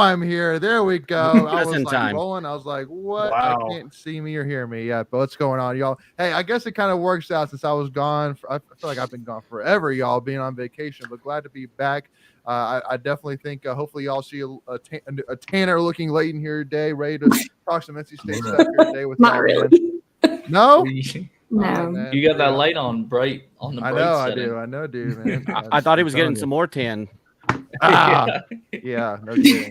I'm here. There we go. I Just was in like time. rolling. I was like, what? Wow. I can't see me or hear me yet. But what's going on, y'all? Hey, I guess it kind of works out since I was gone. I feel like I've been gone forever, y'all, being on vacation. But glad to be back. I definitely think hopefully y'all see a Tanner looking late in here today, ready to talk some NC State stuff here today with Not y'all. really. Man. No. No. Man. You got that Yeah. light on bright on the I bright know setting. I know, dude, man. I thought he I'm was telling getting you. some more tan. Yeah, no kidding.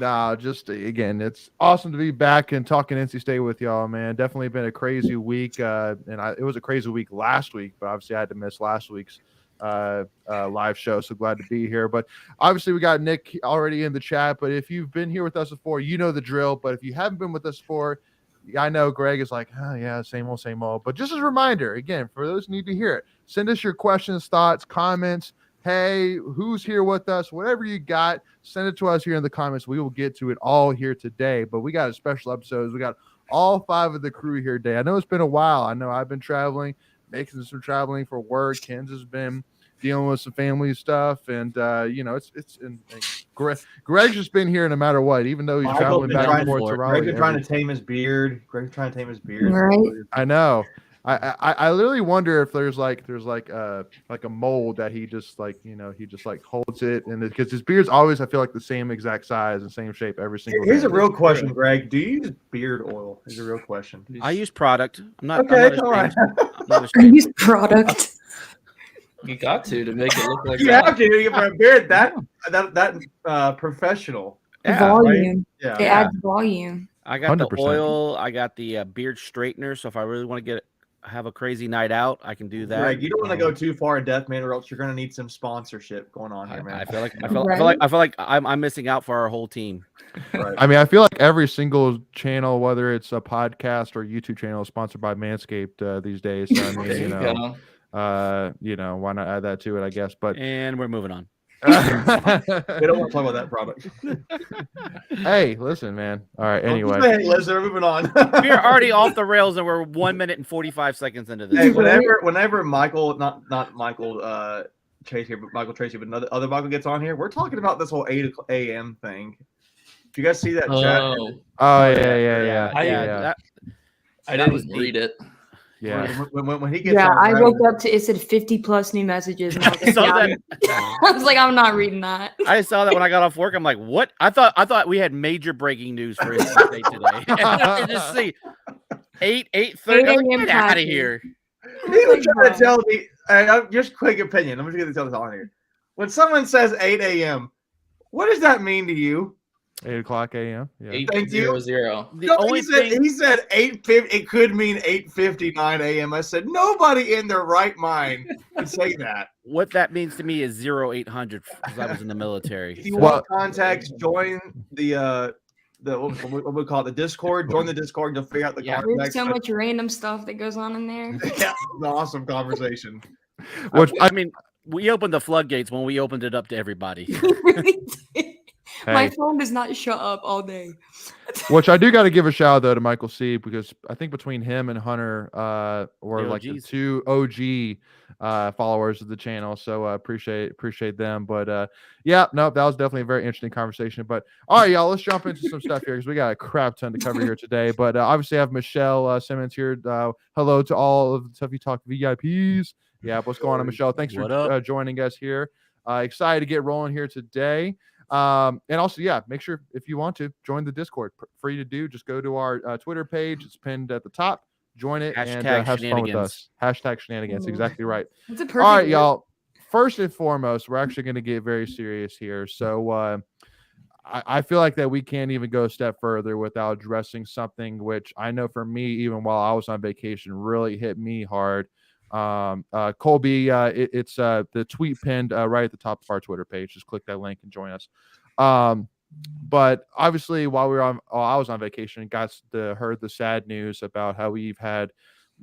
No, just again, it's awesome to be back and talking NC State with y'all, man. Definitely been a crazy week, and it was a crazy week last week, but obviously I had to miss last week's live show. So glad to be here. But obviously we got Nick already in the chat. But if you've been here with us before, you know the drill. But if you haven't been with us before, I know Greg is like, oh yeah, same old, same old. But just as a reminder, again, for those who need to hear it, send us your questions, thoughts, comments. Hey, who's here with us? Whatever you got, send it to us here in the comments. We will get to it all here today. But we got a special episode. We got all 5 of the crew here today. I know it's been a while. I know I've been traveling, making some traveling for work. Ken's has been dealing with some family stuff, and it's Greg's just been here no matter what, even though he's traveling back and forth to Raleigh. Greg's been trying to tame his beard. Right. I know. I literally wonder if there's like a mold that he just holds it, and because his beard's always, I feel like, the same exact size and same shape every single day. Here's a real question, Greg. Do you use beard oil? Here's a real question. I use product. I'm not. Okay, I'm all right. not I use product. You got to make it look like You that. have to for a beard that professional. Volume. Yeah. It adds volume. I got the 100%. oil. I got the beard straightener. So if I really want to have a crazy night out, I can do that. Greg, you don't want to go too far in depth, man, or else you're going to need some sponsorship going on here, man. I feel like I'm missing out for our whole team. Right. I mean, I feel like every single channel, whether it's a podcast or YouTube channel, is sponsored by Manscaped these days. So, I mean, There you go. why not add that to it? I guess. But And we're moving on. We don't want to talk about that product. Hey, listen, man. All right. Anyway, Hey, listen, we're moving on. We're already off the rails, and we're 1 minute and 45 seconds into this. Hey, whenever Michael, not Michael Tracy, but Michael Tracy, but other Michael gets on here, we're talking about this whole 8 a.m. thing. Do you guys see that chat? Oh yeah. I didn't read it. Yeah. When he gets Yeah, on, I woke up to it said 50 plus new messages. And I was like, saw yeah, I was like, I'm not reading that. I saw that when I got off work. I'm like, what? I thought we had major breaking news for NC State today. I just see 8:30. Get out of here. He was trying to tell me. Just quick opinion. I'm just going to tell this on here. When someone says 8 a.m., what does that mean to you? 8:00 a.m. Yeah. Thank you. 8:00. The only thing he said 8:50. It could mean 8:59 a.m. I said nobody in their right mind would say that. what that means to me is 0800 because I was in the military. If you want contacts, join the what we call it, the Discord. Join the Discord. You'll figure out the There's contacts. so much random stuff that goes on in there. Yeah, it was an awesome conversation. Which I mean, we opened the floodgates when we opened it up to everybody. My phone does not shut up all day. Which I do got to give a shout out though to Michael C, because I think between him and Hunter were The like the OGs. 2 OG followers of the channel. So appreciate them. But that was definitely a very interesting conversation. But all right, y'all, let's jump into some stuff here because we got a crap ton to cover here today. But obviously I have Michelle Simmons here. Hello to all of the Tuffy Talk VIPs. Yeah, what's going on, Michelle? Thanks for joining us here. Excited to get rolling here today. And also, make sure if you want to join the Discord, free to do. Just go to our Twitter page. It's pinned at the top. Join it and have fun with us. Hashtag shenanigans. Exactly right. That's a perfect All right, word. y'all. First and foremost, we're actually going to get very serious here. So I feel like that we can't even go a step further without addressing something which I know for me, even while I was on vacation, really hit me hard. Colby, it's the tweet pinned right at the top of our Twitter page. Just click that link and join us. But obviously while I was on vacation, heard the sad news about how we've had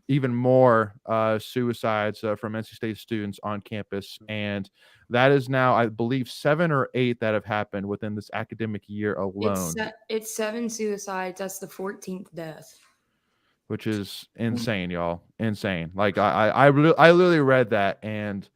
even more suicides from NC State students on campus, and that is now, I believe, 7 or 8 that have happened within this academic year alone. It's 7 suicides. That's the 14th death. Which is insane, y'all. Insane. Like I literally read that, and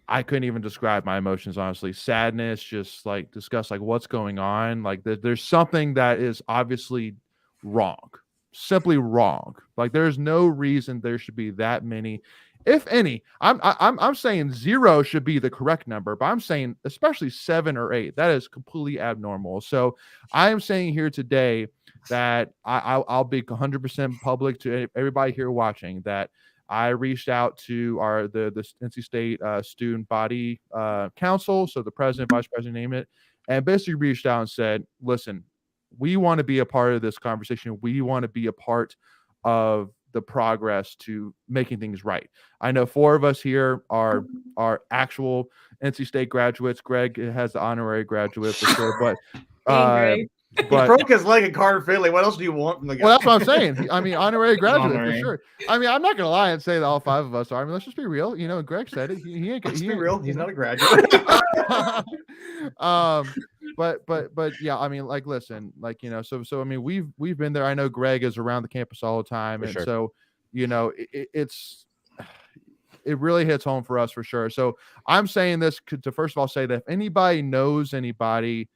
I couldn't even describe my emotions, honestly. Sadness, just like discuss like what's going on. Like there's something that is obviously wrong, simply wrong. Like there's no reason there should be that many, if any. I'm saying 0 should be the correct number, but I'm saying especially 7 or 8. That is completely abnormal. So I am saying here today that I'll be 100% public to everybody here watching that I reached out to the NC State student body council, so the president, vice president, name it, and basically reached out and said, "Listen, we want to be a part of this conversation. We want to be a part of the progress to making things right." I know 4 of us here are actual NC State graduates. Greg has the honorary graduate for sure, but. He broke his leg at Carter Finley. What else do you want from the guy? Well, that's what I'm saying. I mean, honorary graduate for sure. I mean, I'm not gonna lie and say that all 5 of us are. I mean, let's just be real. You know, Greg said it. He ain't. Let's be real. He's not a graduate. But yeah. I mean, like, listen, like, you know, so I mean, we've been there. I know Greg is around the campus all the time, and so you know, it really hits home for us for sure. So I'm saying this to first of all say that if anybody knows anybody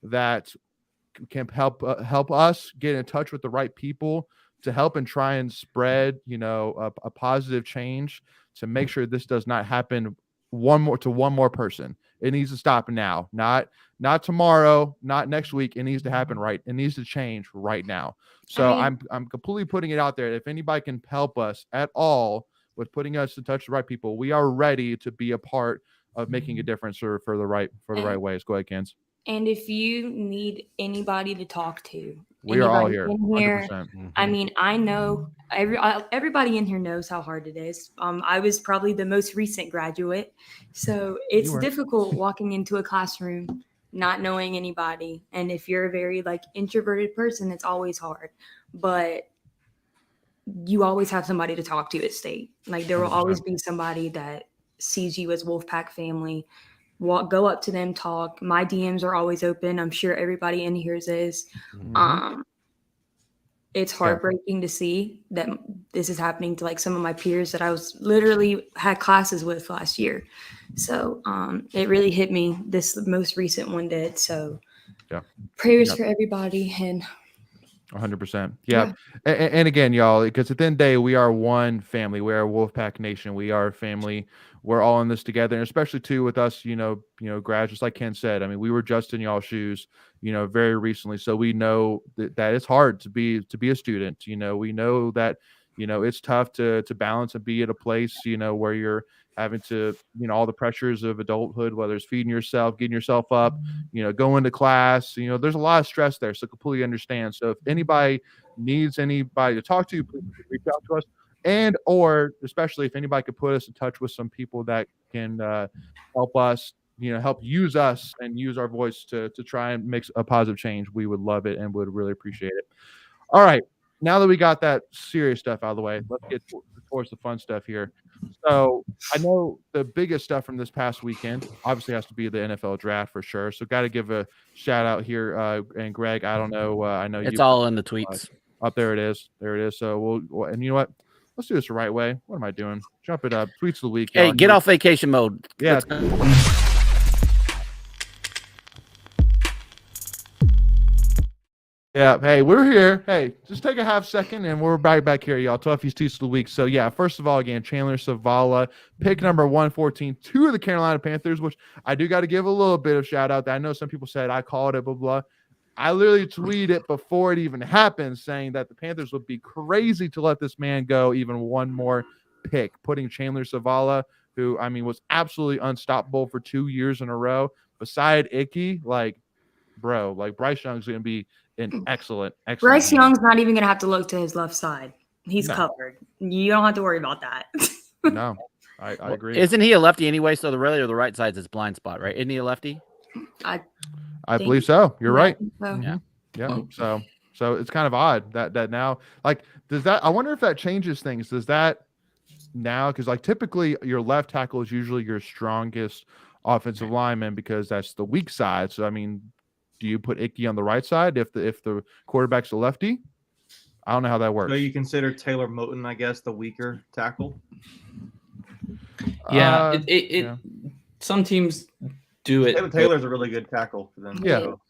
that can help us get in touch with the right people to help and try and spread, you know, a positive change to make sure this does not happen one more person. It needs to stop now, not tomorrow, not next week. It needs to happen right. It needs to change right now. So I'm completely putting it out there. If anybody can help us at all with putting us in touch with the right people, we are ready to be a part of making a difference for the right ways. Go ahead, Kens. And if you need anybody to talk to, we are all here. Here 100%. I mean, I know everybody in here knows how hard it is. I was probably the most recent graduate, so it's difficult walking into a classroom not knowing anybody. And if you're a very like introverted person, it's always hard. But you always have somebody to talk to at State. Like there will always be somebody that sees you as Wolfpack family. Go up to them, talk. My DMs are always open. I'm sure everybody in here's is. It's heartbreaking to see that this is happening to like some of my peers that I was literally had classes with last year. So it really hit me. This most recent one did. So prayers for everybody and 100%. Yeah. And again, y'all, because at the end of the day, we are one family. We are Wolfpack Nation. We are a family. We're all in this together, and especially too with us, you know, graduates, like Ken said. I mean, we were just in y'all's shoes, you know, very recently, so we know that it's hard to be a student. You know, we know that, you know, it's tough to balance and be at a place, you know, where you're having to, you know, all the pressures of adulthood, whether it's feeding yourself, getting yourself up, you know, going to class, you know, there's a lot of stress there. So completely understand. So if anybody needs anybody to talk to, please reach out to us. And or especially if anybody could put us in touch with some people that can help us, you know, help use us and use our voice to try and make a positive change, we would love it and would really appreciate it. All right. Now that we got that serious stuff out of the way, let's get towards the fun stuff here. So I know the biggest stuff from this past weekend obviously has to be the NFL draft for sure. So got to give a shout out here. And Greg, I don't know. I know it's all in the tweets. Up there it is. There it is. So and you know what? Let's do this the right way. What am I doing? Jump it up. Tweets of the week. Hey, get off vacation mode. Yeah. Yeah. Hey, we're here. Hey, just take a half second and we're back here, y'all. Tuffy's Tweets of the week. So, yeah, first of all, again, Chandler Zavala, pick number 114 to the Carolina Panthers, which I do got to give a little bit of shout out. I know some people said I called it, blah, blah. I literally tweeted it before it even happened saying that the Panthers would be crazy to let this man go even one more pick, putting Chandler Zavala, who, I mean, was absolutely unstoppable for 2 years in a row. Beside Icky, like, bro, like Bryce Young's going to be an excellent. Bryce Young's not even going to have to look to his left side. He's covered. You don't have to worry about that. No, I agree. Isn't he a lefty anyway? So the really or the right side's his blind spot, right? Isn't he a lefty? I believe so. You're right. So. Yeah. So it's kind of odd that now, like, does that? I wonder if that changes things. Does that now? Because like typically your left tackle is usually your strongest offensive lineman because that's the weak side. So I mean, do you put Icky on the right side if the quarterback's a lefty? I don't know how that works. So you consider Taylor Moton, I guess, the weaker tackle? Yeah, some teams do it. David Taylor's a really good tackle for them. Yeah. So.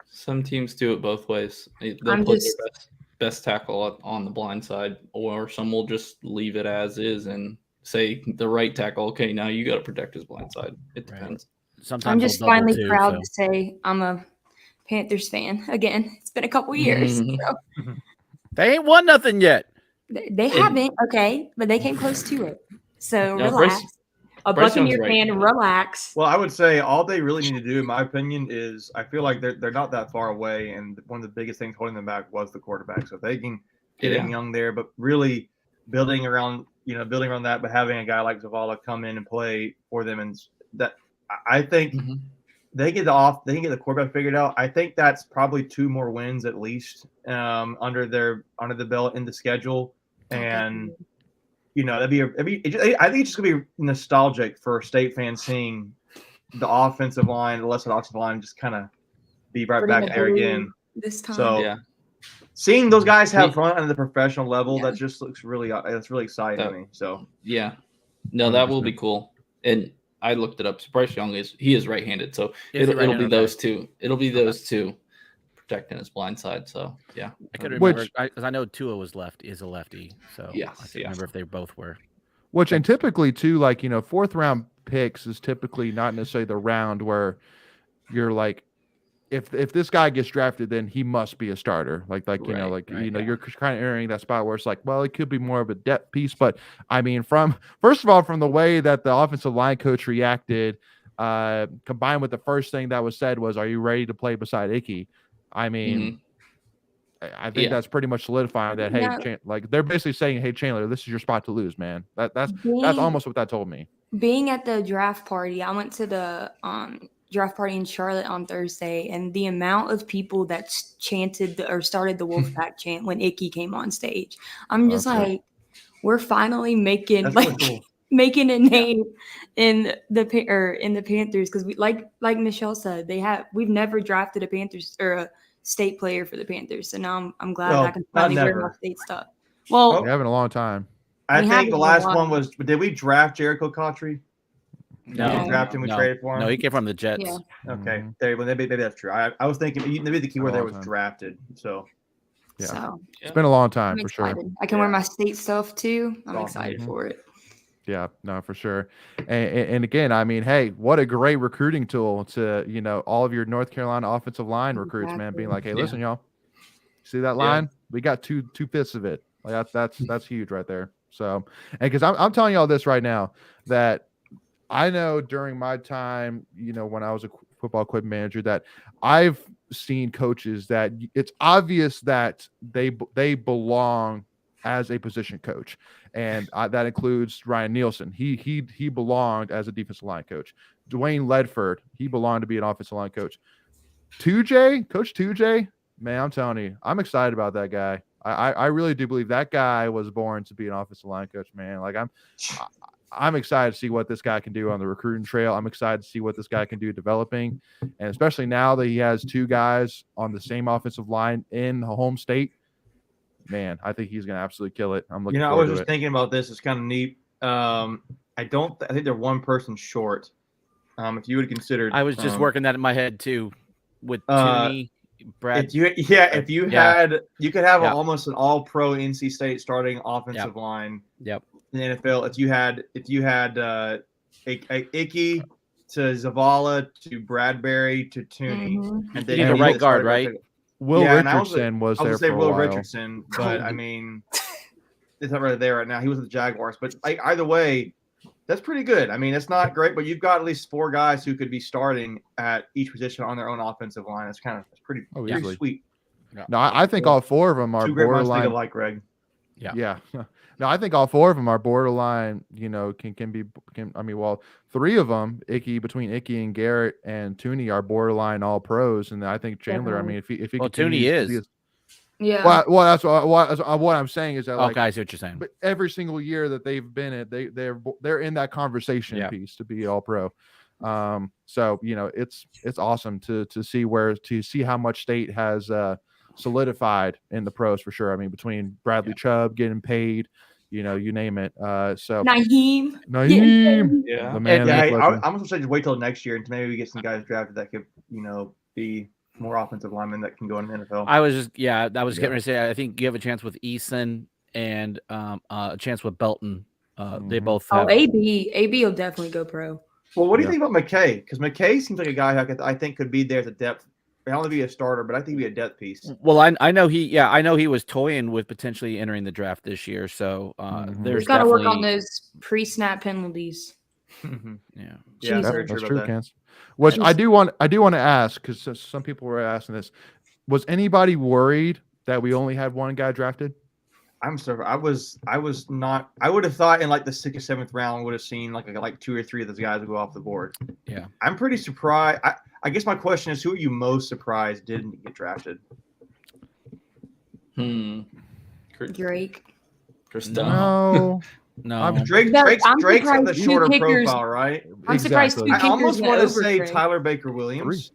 Some teams do it both ways. They'll I'm put just- their best tackle on the blind side, or some will just leave it as is and say the right tackle, okay, now you got to protect his blind side. It depends. Sometimes I'm they'll just double finally too, proud so. to say I'm a Panthers fan again. It's been a couple years. Mhm. So They ain't won nothing yet. they haven't, okay, but they came close to it. So No, relax. A Bryce Young's Buccaneer fan, right-handed. relax. Well, I would say all they really need to do, in my opinion, is I feel like they're not that far away, and one of the biggest things holding them back was the quarterback. So if they can get Yeah. Young there, but really building around that, but having a guy like Zavala come in and play for them, and that I think Mhm. they can get the quarterback figured out. I think that's probably 2 more wins at least under the belt in the schedule, and. I think it's just gonna be nostalgic for State fans seeing the offensive line, the less offensive line, just kind of be right Putting back the there blue again. this time. So Yeah. seeing those guys have fun at the professional level, Yeah. that just looks really exciting to me. So Yeah. No, that will be cool. And I looked it up. So Bryce Young is right-handed, so Is he it'll be right-handed? those two. It'll be those two protecting his blind side. So yeah. I could Which- remember because I know Tua is a lefty, so Yes, I can't yeah. remember if they both were. Which and typically too, like 4th round picks is typically not necessarily the round where you're like, if this guy gets drafted, then he must be a starter. You're kind of entering that spot where it's like, well, it could be more of a depth piece. But I mean, first of all, from the way that the offensive line coach reacted, combined with the first thing that was said was, "Are you ready to play beside Icky?" I mean, I think that's pretty much solidifying that. Hey, No. they're basically saying, "Hey, Chandler, this is your spot to lose, man." That's Being- almost what that told me. Being at the draft party, I went to the draft party in Charlotte on Thursday, and the amount of people that chanted or started the Wolfpack chant when Icky came on stage, I'm just Okay. like, we're finally making that's really cool. making a name in the Panthers, because we like Michelle said, we've never drafted a Panthers or a state player for the Panthers, so now I'm glad I can not finally wear my never. state stuff. Well, We haven't a long time. I We think haven't the in a last while. one was. Did we draft Jericho Cotry? No, we drafted him. We no, traded for him. No, he came from the Jets. Yeah. Okay, maybe that's true. I was thinking maybe the keyword there was Long time. drafted. So Yeah. So It's been a long time I'm for sure. excited. I can wear my state stuff too. I'm Awesome. excited for it. Yeah, no, for sure. And again, I mean, hey, what a great recruiting tool to, all of your North Carolina offensive line recruits, man, Exactly. being like, hey, Yeah. listen, y'all, see that line? We got 2/5 of it. Like that's huge right there. So, and because I'm telling y'all this right now, that I know during my time, when I was a football equipment manager, that I've seen coaches that it's obvious that they belong as a position coach, and that includes Ryan Nielsen. He belonged as a defensive line coach. Dwayne Ledford, he belonged to be an offensive line coach. Coach 2J, man, I'm telling you, I'm excited about that guy. I really do believe that guy was born to be an offensive line coach, man. Like I'm excited to see what this guy can do on the recruiting trail. I'm excited to see what this guy can do developing, and especially now that he has 2 guys on the same offensive line in the home state. Man, I think he's going to absolutely kill it. I'm looking I forward was to just it. thinking about this. It's kind of neat. I think they're one person short. If you would consider, I was just working that in my head too, with Tooney, Brad. If you had, you could have almost an all-pro NC State starting offensive line. Yep. In the NFL, if you had Icky to Zavala to Bradbury to Tooney, Mhm. and You need a right guard, right? Will and I Richardson was I there was gonna say for a Will while. Richardson, but I mean, it's not really there right now. He was with the Jaguars, but either way, that's pretty good. I mean, it's not great, but you've got at least 4 guys who could be starting at each position on their own offensive line. That's pretty Easily. sweet. No, I think all 4 of them are 2 great minds think borderline. alike, Greg. Yeah. No, I think all 4 of them are borderline, can be, well, 3 of them, between Icky and Garrett and Tooney are borderline all pros. And I think Chandler, I mean, if he Well, continues Tooney to be is. Yeah. well, that's what I'm saying is that Okay, I see what you're saying. but every single year that they've been at, they're in that conversation piece to be all pro. So it's awesome to see how much State has solidified in the pros for sure. I mean, between Bradley Chubb getting paid, you name it. So Naheem. Naheem, Yeah. the man. Yeah, myth, I'm legend. going to say just wait till next year and maybe we get some guys drafted that could, be more offensive linemen that can go in the NFL. I was getting ready to say I think you have a chance with Eason and a chance with Belton. They both Oh, have. AB will definitely go pro. Well, what do you think about McKay? Because McKay seems like a guy I think could be there as a depth. I don't want to be a starter, but I think he'd be a depth piece. Well, I know he was toying with potentially entering the draft this year. So there's He's got to work on definitely- those pre-snap penalties. Yeah. Yeah, Jesus. very true That's about true, that. Kance. Which I do want to ask, because some people were asking this: was anybody worried that we only had one guy drafted? I'm sorry. I was not. I would have thought in like the 6th or 7th round would have seen like 2 or 3 of those guys would go off the board. Yeah. I'm pretty surprised. I guess my question is, who are you most surprised didn't get drafted? Drake. Chris Dunn. No, No. Drake's I'm got surprised the two shorter kickers- profile, right? I'm surprised Exactly. two I kickers almost went want to over say Drake. Tyler Baker Williams.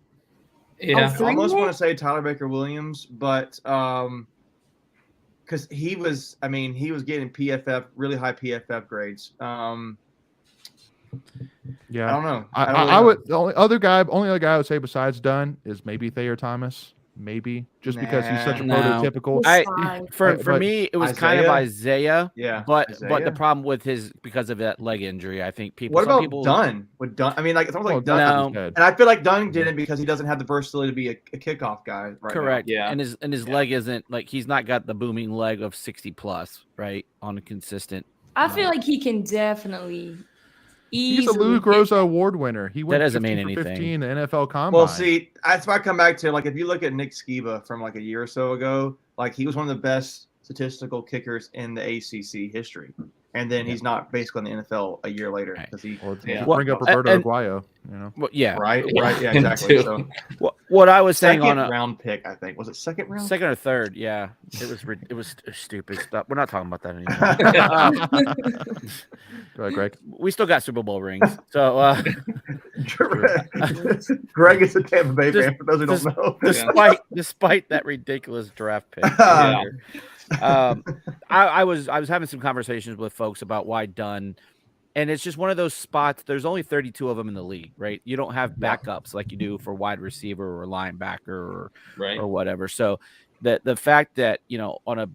Yeah. three? I almost went? want to say Tyler Baker Williams, but because he was getting PFF, really high PFF grades. yeah, I don't know. I, don't I, really I know. would. The only other guy I would say besides Dunn is maybe Thayer Thomas, maybe just because he's such a No. prototypical. His size. For But me, it was kind of Isaiah. Yeah, But Isaiah. the problem with because of that leg injury, I think What some about people Dunn? Would Dunn? I mean, like it's almost like Dunn. no. Good. And I feel like Dunn didn't because he doesn't have the versatility to be a kickoff guy. Right Correct. Yeah. And his leg isn't like he's not got the booming leg of 60 plus, right? On a consistent. I feel like he can definitely He's a easily Lou get Groza award winner. He went doesn't mean 15 for anything. 15 in the NFL Combine. Well, see, that's why I come back to like if you look at Nick Skiba from like a year or so ago, like he was one of the best statistical kickers in the ACC history, and then he's not basically in the NFL a year later because he Or Yeah. bring up Roberto and- Aguayo, you know. Well, yeah. right, yeah, Him exactly. too. So What I was saying second on a round pick, I think was it second round? second or third, yeah, it was stupid stuff. We're not talking about that anymore. Go ahead, Greg. We still got Super Bowl rings, so Greg is a Tampa Bay Just- fan. For those who don't know, despite that ridiculous draft pick. Yeah. I was having some conversations with folks about why Dunn, and it's just one of those spots. There's only 32 of them in the league, right? You don't have backups like you do for wide receiver or linebacker Right. or whatever. So the fact that on a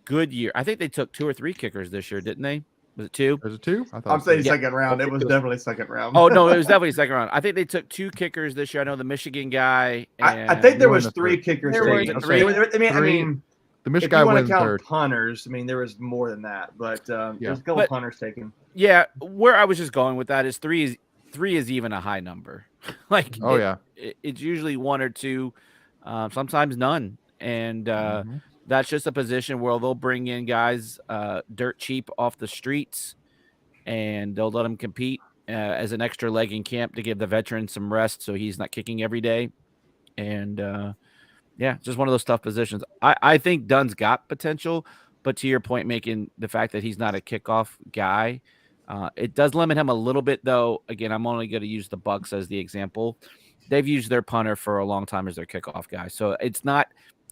good year, I think they took 2 or 3 kickers this year, didn't they? Was it 2? Was it 2? I thought I'm saying Yeah. second round. It was definitely second round. Oh no, it was definitely second round. I think they took 2 kickers this year. I know the Michigan guy. And I think there One was of the 3 third. kickers. There were taken. three. I mean, the if Michigan you guy want went to count third. punters, I mean, there was more than that, but there's a couple But- punters taken. yeah, where I was just going with that is 3 is even a high number. Like Oh yeah. it's usually 1 or 2, sometimes none, and Mhm. that's just a position where they'll bring in guys dirt cheap off the streets, and they'll let them compete as an extra leg in camp to give the veteran some rest, so he's not kicking every day, and yeah, just one of those tough positions. I think Dunn's got potential, but to your point, making the fact that he's not a kickoff guy. It does limit him a little bit, though. Again, I'm only going to use the Bucks as the example. They've used their punter for a long time as their kickoff guy, so it's not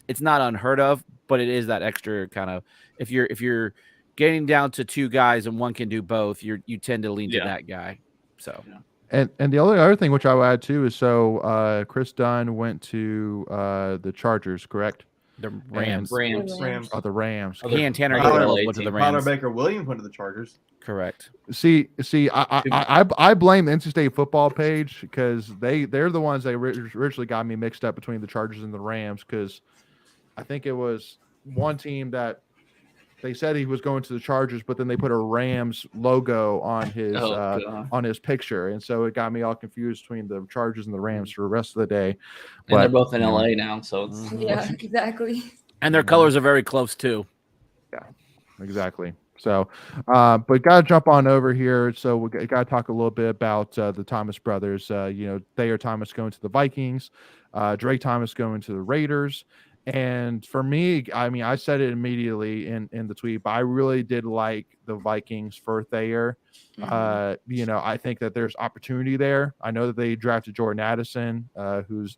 unheard of, but it is that extra kind of if you're getting down to 2 guys and one can do both, you tend to lean to Yeah. that guy. So And the other thing which I would add too is Chris Dunn went to the Chargers, correct? the Rams, Rams. Oh, the Rams. Other- he and Tanner Tyler- Gabriel went to the Tyler Rams. Baker Williams went to the Chargers. Correct. See, I blame the NC State football page because they're the ones that originally got me mixed up between the Chargers and the Rams because I think it was one team that they said he was going to the Chargers, but then they put a Rams logo on his God. on his picture, and so it got me all confused between the Chargers and the Rams for the rest of the day. And they're But, both in you know, LA now, so it's Yeah, exactly. And their colors are very close too. Exactly. So, but got to jump on over here. So we got to talk a little bit about the Thomas brothers. Thayer Thomas going to the Vikings, Drake Thomas going to the Raiders. And for me, I mean, I said it immediately in the tweet, but I really did like the Vikings for Thayer. I think that there's opportunity there. I know that they drafted Jordan Addison, but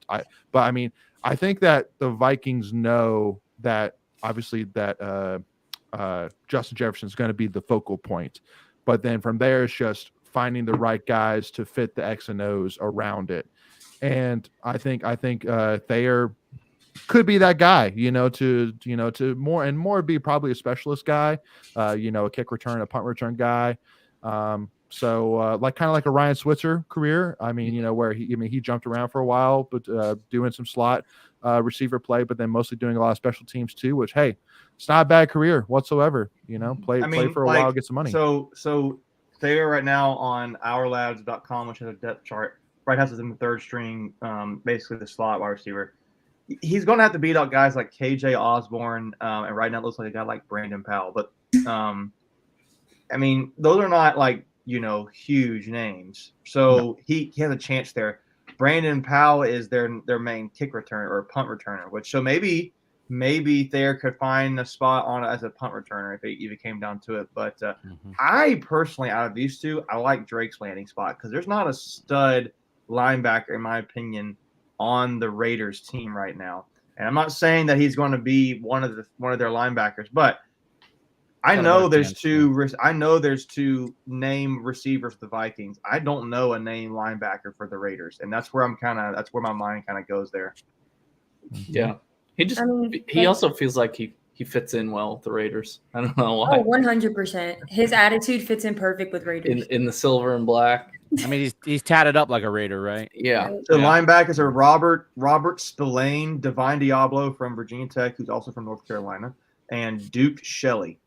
I mean, I think that the Vikings know that obviously that Justin Jefferson is going to be the focal point. But then from there, it's just finding the right guys to fit the X and O's around it. And I think Thayer could be that guy, to more be probably a specialist guy, a kick return, a punt return guy. So like kind of like a Ryan Switzer career. I mean, where he jumped around for a while, but doing some slot receiver play, but then mostly doing a lot of special teams too, which, hey, it's not a bad career whatsoever. Play for a while, get some money. So Thayer right now on ourlabs.com, which has a depth chart, right has us in the third string, basically the slot wide receiver. He's going to have to beat out guys like KJ Osborne, and right now it looks like a guy like Brandon Powell. But, I mean, those are not like, huge names. So he has a chance there. Brandon Powell is their main kick returner or punt returner, so maybe Thayer could find a spot on as a punt returner if it came down to it. But I personally, out of these two, I like Drake's landing spot because there's not a stud linebacker, in my opinion, on the Raiders team right now. And I'm not saying that he's going to be one of their linebackers, but I know there's two name receivers for the Vikings. I don't know a name linebacker for the Raiders, and that's where my mind kind of goes there. Yeah, he also feels like he fits in well with the Raiders. I don't know why. Oh, 100%. His attitude fits in perfect with Raiders. In the silver and black. I mean, he's tatted up like a Raider, right? Yeah. The linebackers are Robert Spillane, Divine Diablo from Virginia Tech, who's also from North Carolina, and Duke Shelley.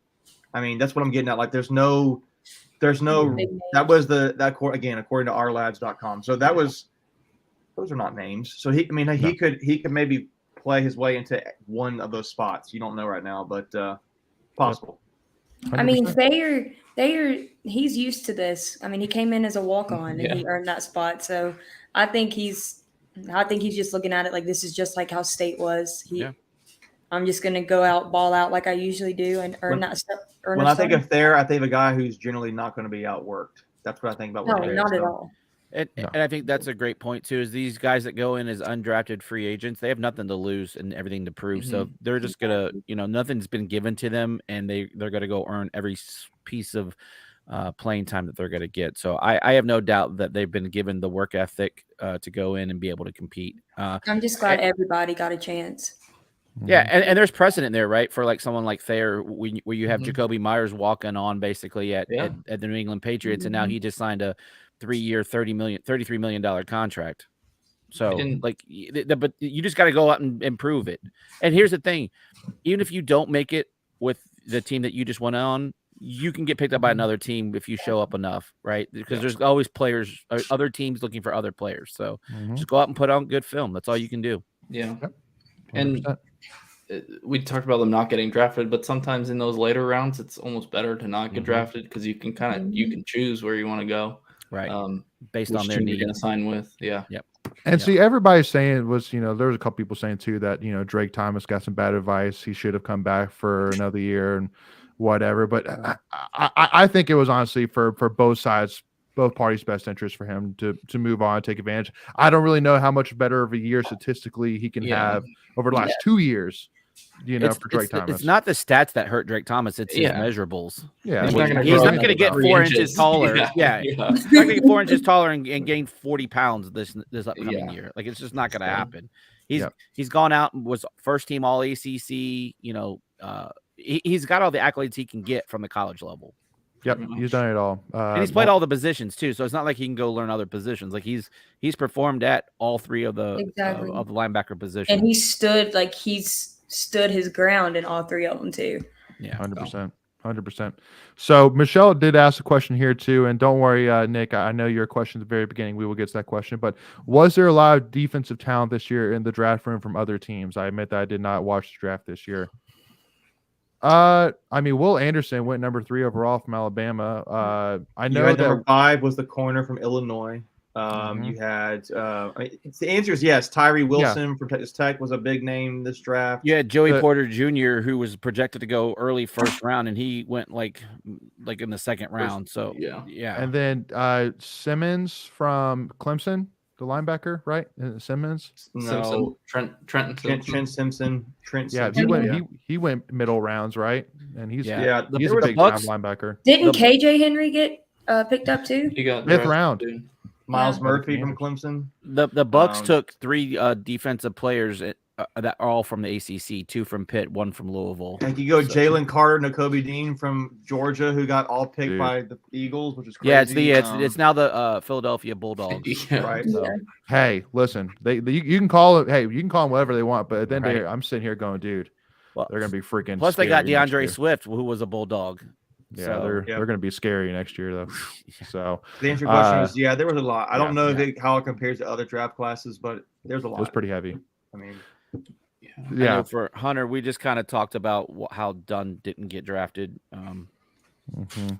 I mean, that's what I'm getting at. Like, there's no. That was again according to ourlabs.com. So those are not names. So he could maybe play his way into one of those spots. You don't know right now, but possible. 100%. I mean, Thayer, he's used to this. I mean, he came in as a walk-on and he earned that spot. So I think he's just looking at it like this is just like how State was. I'm just going to go out, ball out like I usually do and earn that stuff. When I think of Thayer, I think of a guy who's generally not going to be outworked. That's what I think about. No, not at all. And I think that's a great point too, is these guys that go in as undrafted free agents, they have nothing to lose and everything to prove. So they're just going to, nothing's been given to them and they're going to go earn every piece of playing time that they're going to get. So I have no doubt that they've been given the work ethic to go in and be able to compete. I'm just glad everybody got a chance. Yeah, and there's precedent there, right? For like someone like Thayer, where you have Jacoby Myers walking on basically at the New England Patriots, and now he just signed a 3-year, $33 million contract. So but you just got to go out and prove it. And here's the thing: even if you don't make it with the team that you just went on, you can get picked up by another team if you show up enough, right? Because there's always players, other teams looking for other players. So just go out and put on good film. That's all you can do. Yeah, and we talked about them not getting drafted, but sometimes in those later rounds, it's almost better to not get drafted because you can you can choose where you want to go, right? Based on their needs. You're going to sign with, And see, everybody's saying there was a couple people saying too that Drake Thomas got some bad advice. He should have come back for another year and whatever. But I think it was honestly for both sides, both parties' best interest for him to move on, take advantage. I don't really know how much better of a year statistically he can have over the last 2 years. For Drake Thomas, it's not the stats that hurt Drake Thomas; it's his measurables. Yeah, he's not going to get 4 inches taller. He's not going to get 4 inches taller and gain 40 pounds this upcoming year. Like it's just not going to happen. He's gone out and was first team All ACC. He's got all the accolades he can get from the college level. Yep, he's done it all, and he's played all the positions too. So it's not like he can go learn other positions. Like he's performed at all three of the of the linebacker positions, and he's stood his ground in all three of them too. Yeah, 100%. So Michelle did ask a question here too, and don't worry, Nick. I know your question at the very beginning. We will get to that question. But was there a lot of defensive talent this year in the draft room from other teams? I admit that I did not watch the draft this year. I mean, Will Anderson went number 3 overall from Alabama. I know that number 5 was the corner from Illinois. You had the answer is yes. Tyree Wilson from Texas Tech was a big name this draft. Yeah, Joey Porter Jr., who was projected to go early first round, and he went like in the second round. So yeah. And then Simmons from Clemson. the linebacker, right? Simmons. Simpson, No, Trenton Simpson. Trent Simpson. Trent Yeah, Simpson. he went middle rounds, right? And he's Yeah, he's there a was big time Bucks- linebacker. Didn't The- KJ Henry get picked up too? He got Fifth drafted, round. dude. Miles Yeah. Murphy from Commanders. Clemson. The Bucks Um, took 3 defensive players that are all from the ACC, 2 from Pitt, 1 from Louisville. And you go So- Jalen Carter, Nakobe Dean from Georgia, who got all picked Dude. by the Eagles, which is crazy. Yeah, it's now the Philadelphia Bulldogs. Yeah. right. So, Hey, listen, you can call it. Hey, you can call them whatever they want, but at the end of the Right. day, I'm sitting here going, dude, well, they're gonna be freaking. plus they got scary next DeAndre year. Swift, who was a Bulldog. Yeah, So- they're Yep. gonna be scary next year though. So The answer to your question Uh, is yeah, there was a lot. I yeah, don't know yeah. how it compares to other draft classes, but there's a it lot. was pretty heavy. I mean, I Yeah. know for Hunter, we just kind of talked about how Dunn didn't get drafted. Mhm.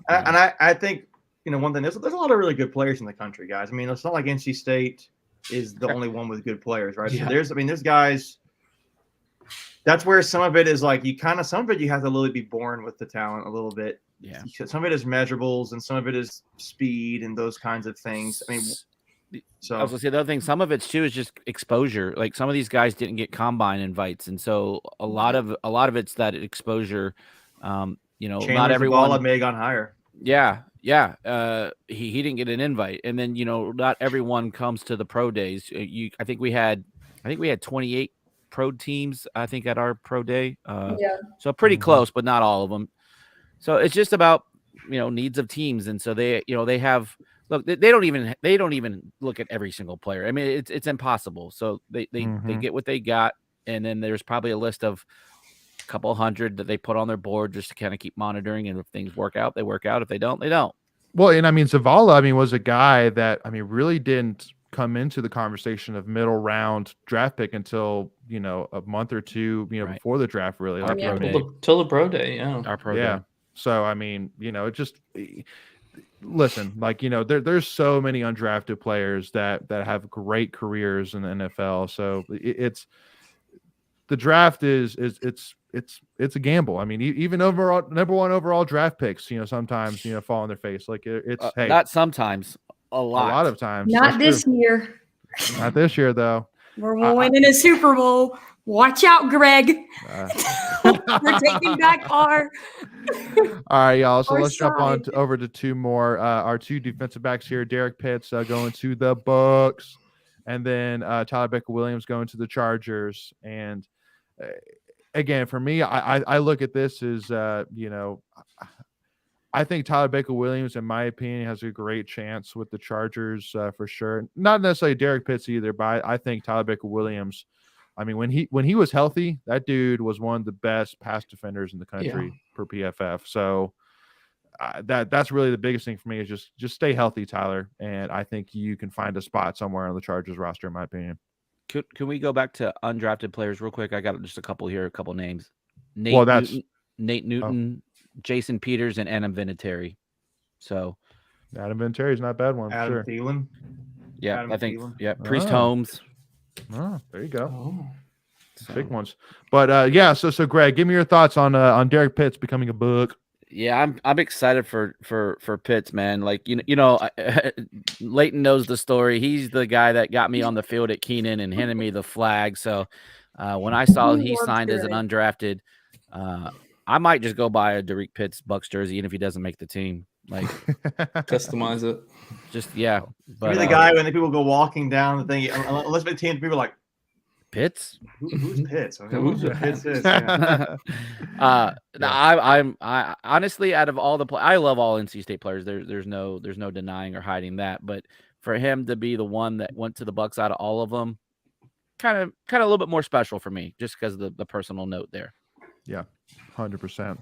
I think one thing there's a lot of really good players in the country, guys. I mean, it's not like NC State is the only one with good players, right? Yeah. So there's guys. That's where some of it is like some of it you have to really be born with the talent a little bit. Yeah. Some of it is measurables and some of it is speed and those kinds of things. I mean, I so was gonna say the other thing. Some of it's too is just exposure. Like some of these guys didn't get combine invites, and so a lot of it's that exposure. Not Chandler everyone. Zavala may have gone higher. Yeah. He didn't get an invite, and then not everyone comes to the pro days. I think we had 28 pro teams. I think at our pro day. Yeah. So pretty Mhm. close, but not all of them. So it's just about needs of teams, and so they have. Look, they don't even look at every single player. I mean, it's impossible. So they Mhm. get what they got, and then there's probably a list of a couple hundred that they put on their board just to kind of keep monitoring. And if things work out, they work out. If they don't, they don't. Well, and I mean, Zavala, was a guy that really didn't come into the conversation of middle round draft pick until a month or two Right. before the draft. Really, Our like pro really. day. Till the pro day, yeah. Our pro Yeah. day. So it just listen, there's so many undrafted players that have great careers in the NFL. So it's the draft is it's a gamble. I mean, even overall number 1 overall draft picks, sometimes fall on their face. Like it's hey, Not sometimes, a a lot. lot of times. Not That's this year. true. Not this year though. We're I- winning a Super Bowl. Watch out, Greg. Uh, We're taking back our. All right, y'all. So Our let's jump on side. over to 2 more. Our 2 defensive backs here. Derek Pitts going to the Bucks, and then Tyler Baker-Williams going to the Chargers. And again, for me, I look at this as I think Tyler Baker-Williams, in my opinion, has a great chance with the Chargers for sure. Not necessarily Derek Pitts either, but I think Tyler Baker-Williams. I mean, when he was healthy, that dude was one of the best pass defenders in the country per PFF. So that's really the biggest thing for me is just stay healthy, Tyler. And I think you can find a spot somewhere on the Chargers roster, in my opinion. Can we go back to undrafted players real quick? I got just a couple here, a couple names. Nate Newton, Jason Peters, and Adam Vinatieri. So Adam Vinatieri's not a bad one. Adam Sure. Thielen. yeah, Adam I think Thielen. Priest Oh. Holmes. Oh, there you go. Oh. So, Big ones. But so Greg, give me your thoughts on Derek Pitts becoming a Buck. yeah, I'm excited for Pitts, man. Like Leighton knows the story. He's the guy that got me on the field at Keenan and handed me the flag. So when I saw he signed as an undrafted, I might just go buy a Derek Pitts Bucks jersey, even if he doesn't make the team. Like Customize it. just yeah. But Be the guy when the people go walking down the thing. Unless the team, people are like, Pitts. who's Pitts? I Who's who that? Pitts is. Yeah. I honestly, out of all the I love all NC State players. There's no denying or hiding that. But for him to be the one that went to the Bucks out of all of them, kind of a little bit more special for me, just because of the personal note there. 100%.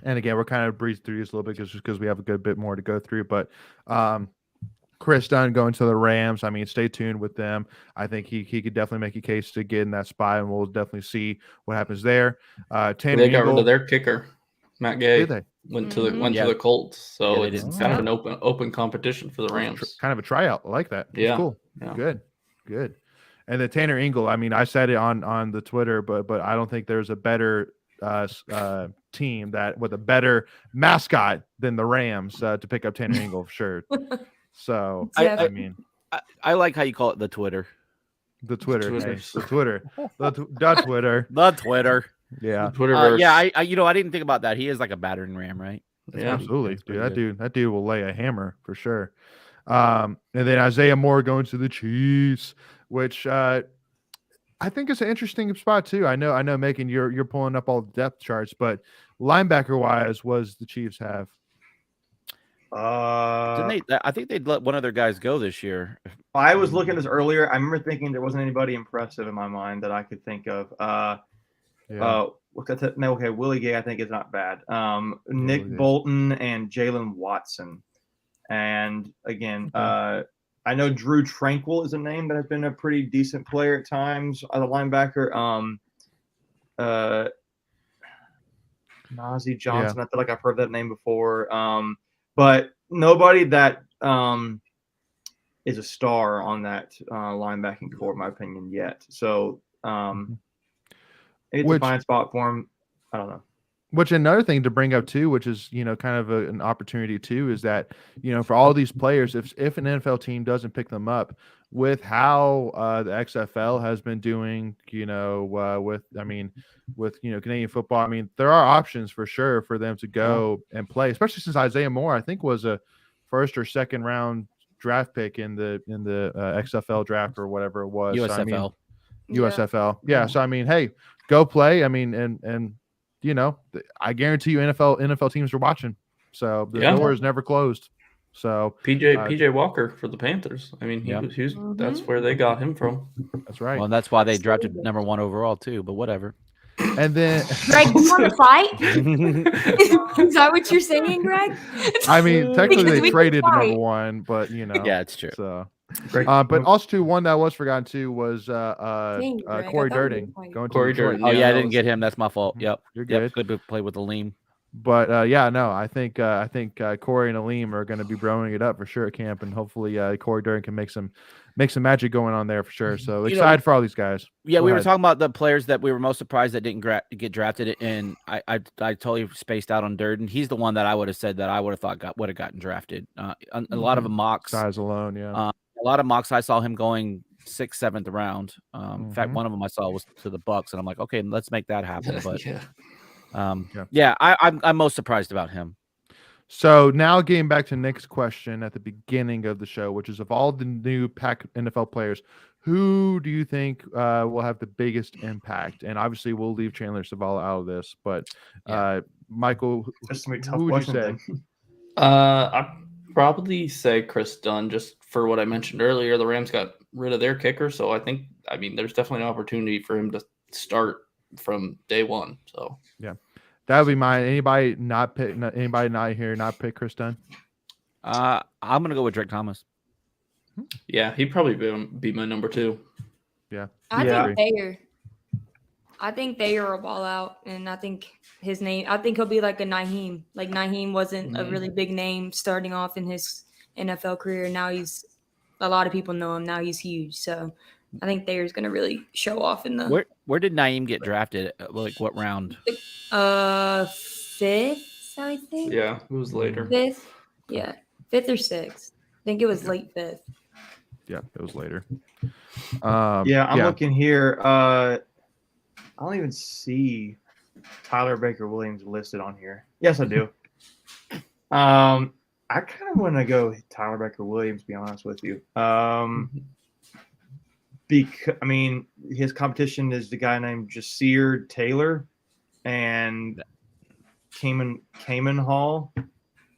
And again, we're kind of breezed through these a little bit just because we have a good bit more to go through. But Chris Dunn going to the Rams. I mean, stay tuned with them. I think he could definitely make a case to get in that spot, and we'll definitely see what happens there. Tanner They got rid Eagle, of their kicker, Matt Gay. did they? Went to Yeah. the Colts, so Yeah, they it's didn't kind of sign an open competition for the Rams. Kind of a tryout. I like that. It's Yeah. cool. Yeah. Good. And then Tanner Ingle. I mean, I said it on the Twitter, but I don't think there's a better team that with a better mascot than the Rams to pick up Tanner Ingle for sure. So I Yeah. mean, I like how you call it the Twitter. The Twitter. Twitter. Hey, the Twitter. The Twitter. The Twitter. Yeah. Twitterverse. Yeah, I didn't think about that. He is like a battering ram, right? That's Yeah. Absolutely, that's dude. pretty That dude will lay a hammer for sure. And then Isaiah Moore going to the Chiefs, which I think is an interesting spot too. I know, Macon, you're pulling up all the depth charts, but linebacker wise, was the Chiefs have? Didn't they? I think they'd let one of their guys go this year. I was looking at this earlier. I remember thinking there wasn't anybody impressive in my mind that I could think of. Okay, Willie Gay I think is not bad. Nick Gay. Bolton and Jalen Watson. And again, I know Drew Tranquil is a name that has been a pretty decent player at times as a linebacker. Najee Johnson, I feel like I've heard that name before. But nobody that is a star on that linebacking core, in my opinion, yet. So it's a fine spot for him. I don't know. Which another thing to bring up too, which is kind of an opportunity too, is that for all these players, if an NFL team doesn't pick them up, with how the XFL has been doing, with Canadian football, there are options for sure for them to go and play, especially since Isaiah Moore I think was a first or second round draft pick in the XFL draft or whatever it was. USFL. USFL. Yeah. So hey, go play. And I guarantee you NFL teams are watching. So the door is never closed. So PJ Walker for the Panthers. He was that's where they got him from. That's right. Well, that's why they drafted number 1 overall too, but whatever. And then Greg, you want to fight? Is that what you're saying, Greg? Technically they traded the number 1, but yeah, it's true. So but also too, one that was forgotten too was Corey Durden going to Corey Detroit. Durden. Oh yeah, I didn't get him. That's my fault. Yep. You're good. Yep. Good to play with Aleem. But I think Corey and Aleem are going to be blowing it up for sure at camp, and hopefully Corey Durden can make some magic going on there for sure. So excited for all these guys. Yeah, we were talking about the players that we were most surprised that didn't get drafted, and I totally spaced out on Durden. He's the one that I would have said that I would have thought would have gotten drafted. A lot of mocks, size alone, yeah. A lot of mocks I saw him going 6th, 7th round. In fact, one of them I saw was to the Bucks, and I'm like, okay, let's make that happen. But I'm most surprised about him. So now getting back to Nick's question at the beginning of the show, which is of all the new Pac NFL players, who do you think will have the biggest impact? And obviously we'll leave Chandler Zavala out of this, but Michael, who would you say? I'd probably say Chris Dunn, just for what I mentioned earlier. The Rams got rid of their kicker, so I think there's definitely an opportunity for him to start from day one. So yeah, that would be mine. Anybody not pick Chris Dunn? I'm gonna go with Drake Thomas. Yeah, he'd probably be my number 2. Yeah, I think Thayer will ball out, and I think he'll be like a Naheem. Like Naheem wasn't a really big name starting off in his NFL career. Now a lot of people know him. Now he's huge. So I think Thayer's going to really show off in the. Where did Naeem get drafted? Like what round? 5th, I think. Yeah, it was later. 5th, yeah, 5th or 6th. I think it was late 5th. Yeah, it was later. I'm looking here. I don't even see Tyler Baker Williams listed on here. Yes, I do. I kind of want to go Tyler Baker Williams, to be honest with you. Because his competition is the guy named Jasir Taylor and Cayman Hall. I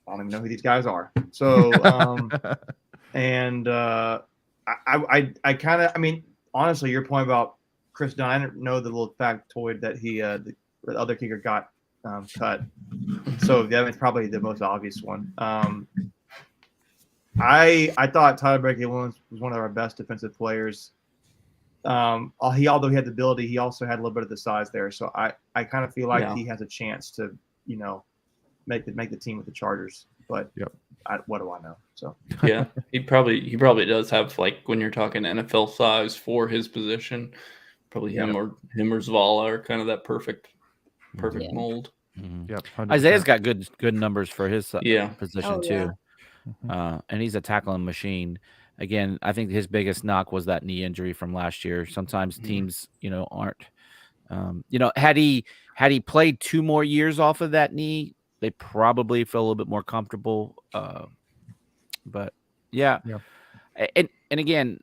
don't even know who these guys are. So, I kind of, honestly, your point about Chris Dunn, I didn't know the little factoid that the other kicker got cut. So that's probably the most obvious one. I thought Tyler Baker Williams was one of our best defensive players. Although he had the ability, he also had a little bit of the size there. So I kind of feel like he has a chance to, make the team with the Chargers. But what do I know? So yeah, he probably does have, like, when you're talking NFL size for his position, probably him or Zavala are kind of that perfect mold. Mm-hmm. Yep, 100%. Isaiah's got good numbers for his position too. Mm-hmm. And he's a tackling machine. again, I think his biggest knock was that knee injury from last year. Sometimes teams, aren't. Had he played 2 more years off of that knee, they probably feel a little bit more comfortable. But yeah. And again,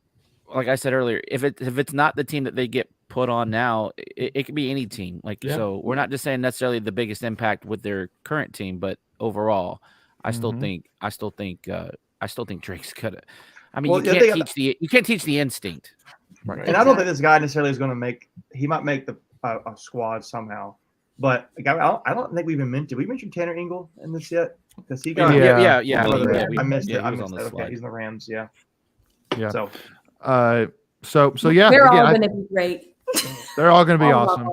like I said earlier, if it's not the team that they get put on now, it could be any team. So we're not just saying necessarily the biggest impact with their current team, but overall, I still think Drake's gonna. I mean, you can't teach the instinct. Right. And I don't think this guy necessarily is going to make. He might make a squad somehow, but I don't think we even mentioned. Did we mention Tanner Ingle in this yet? Because he got yeah. I missed it. I missed it. Okay, he's in the Rams. Yeah. So they're all going to be great. They're all going to be awesome.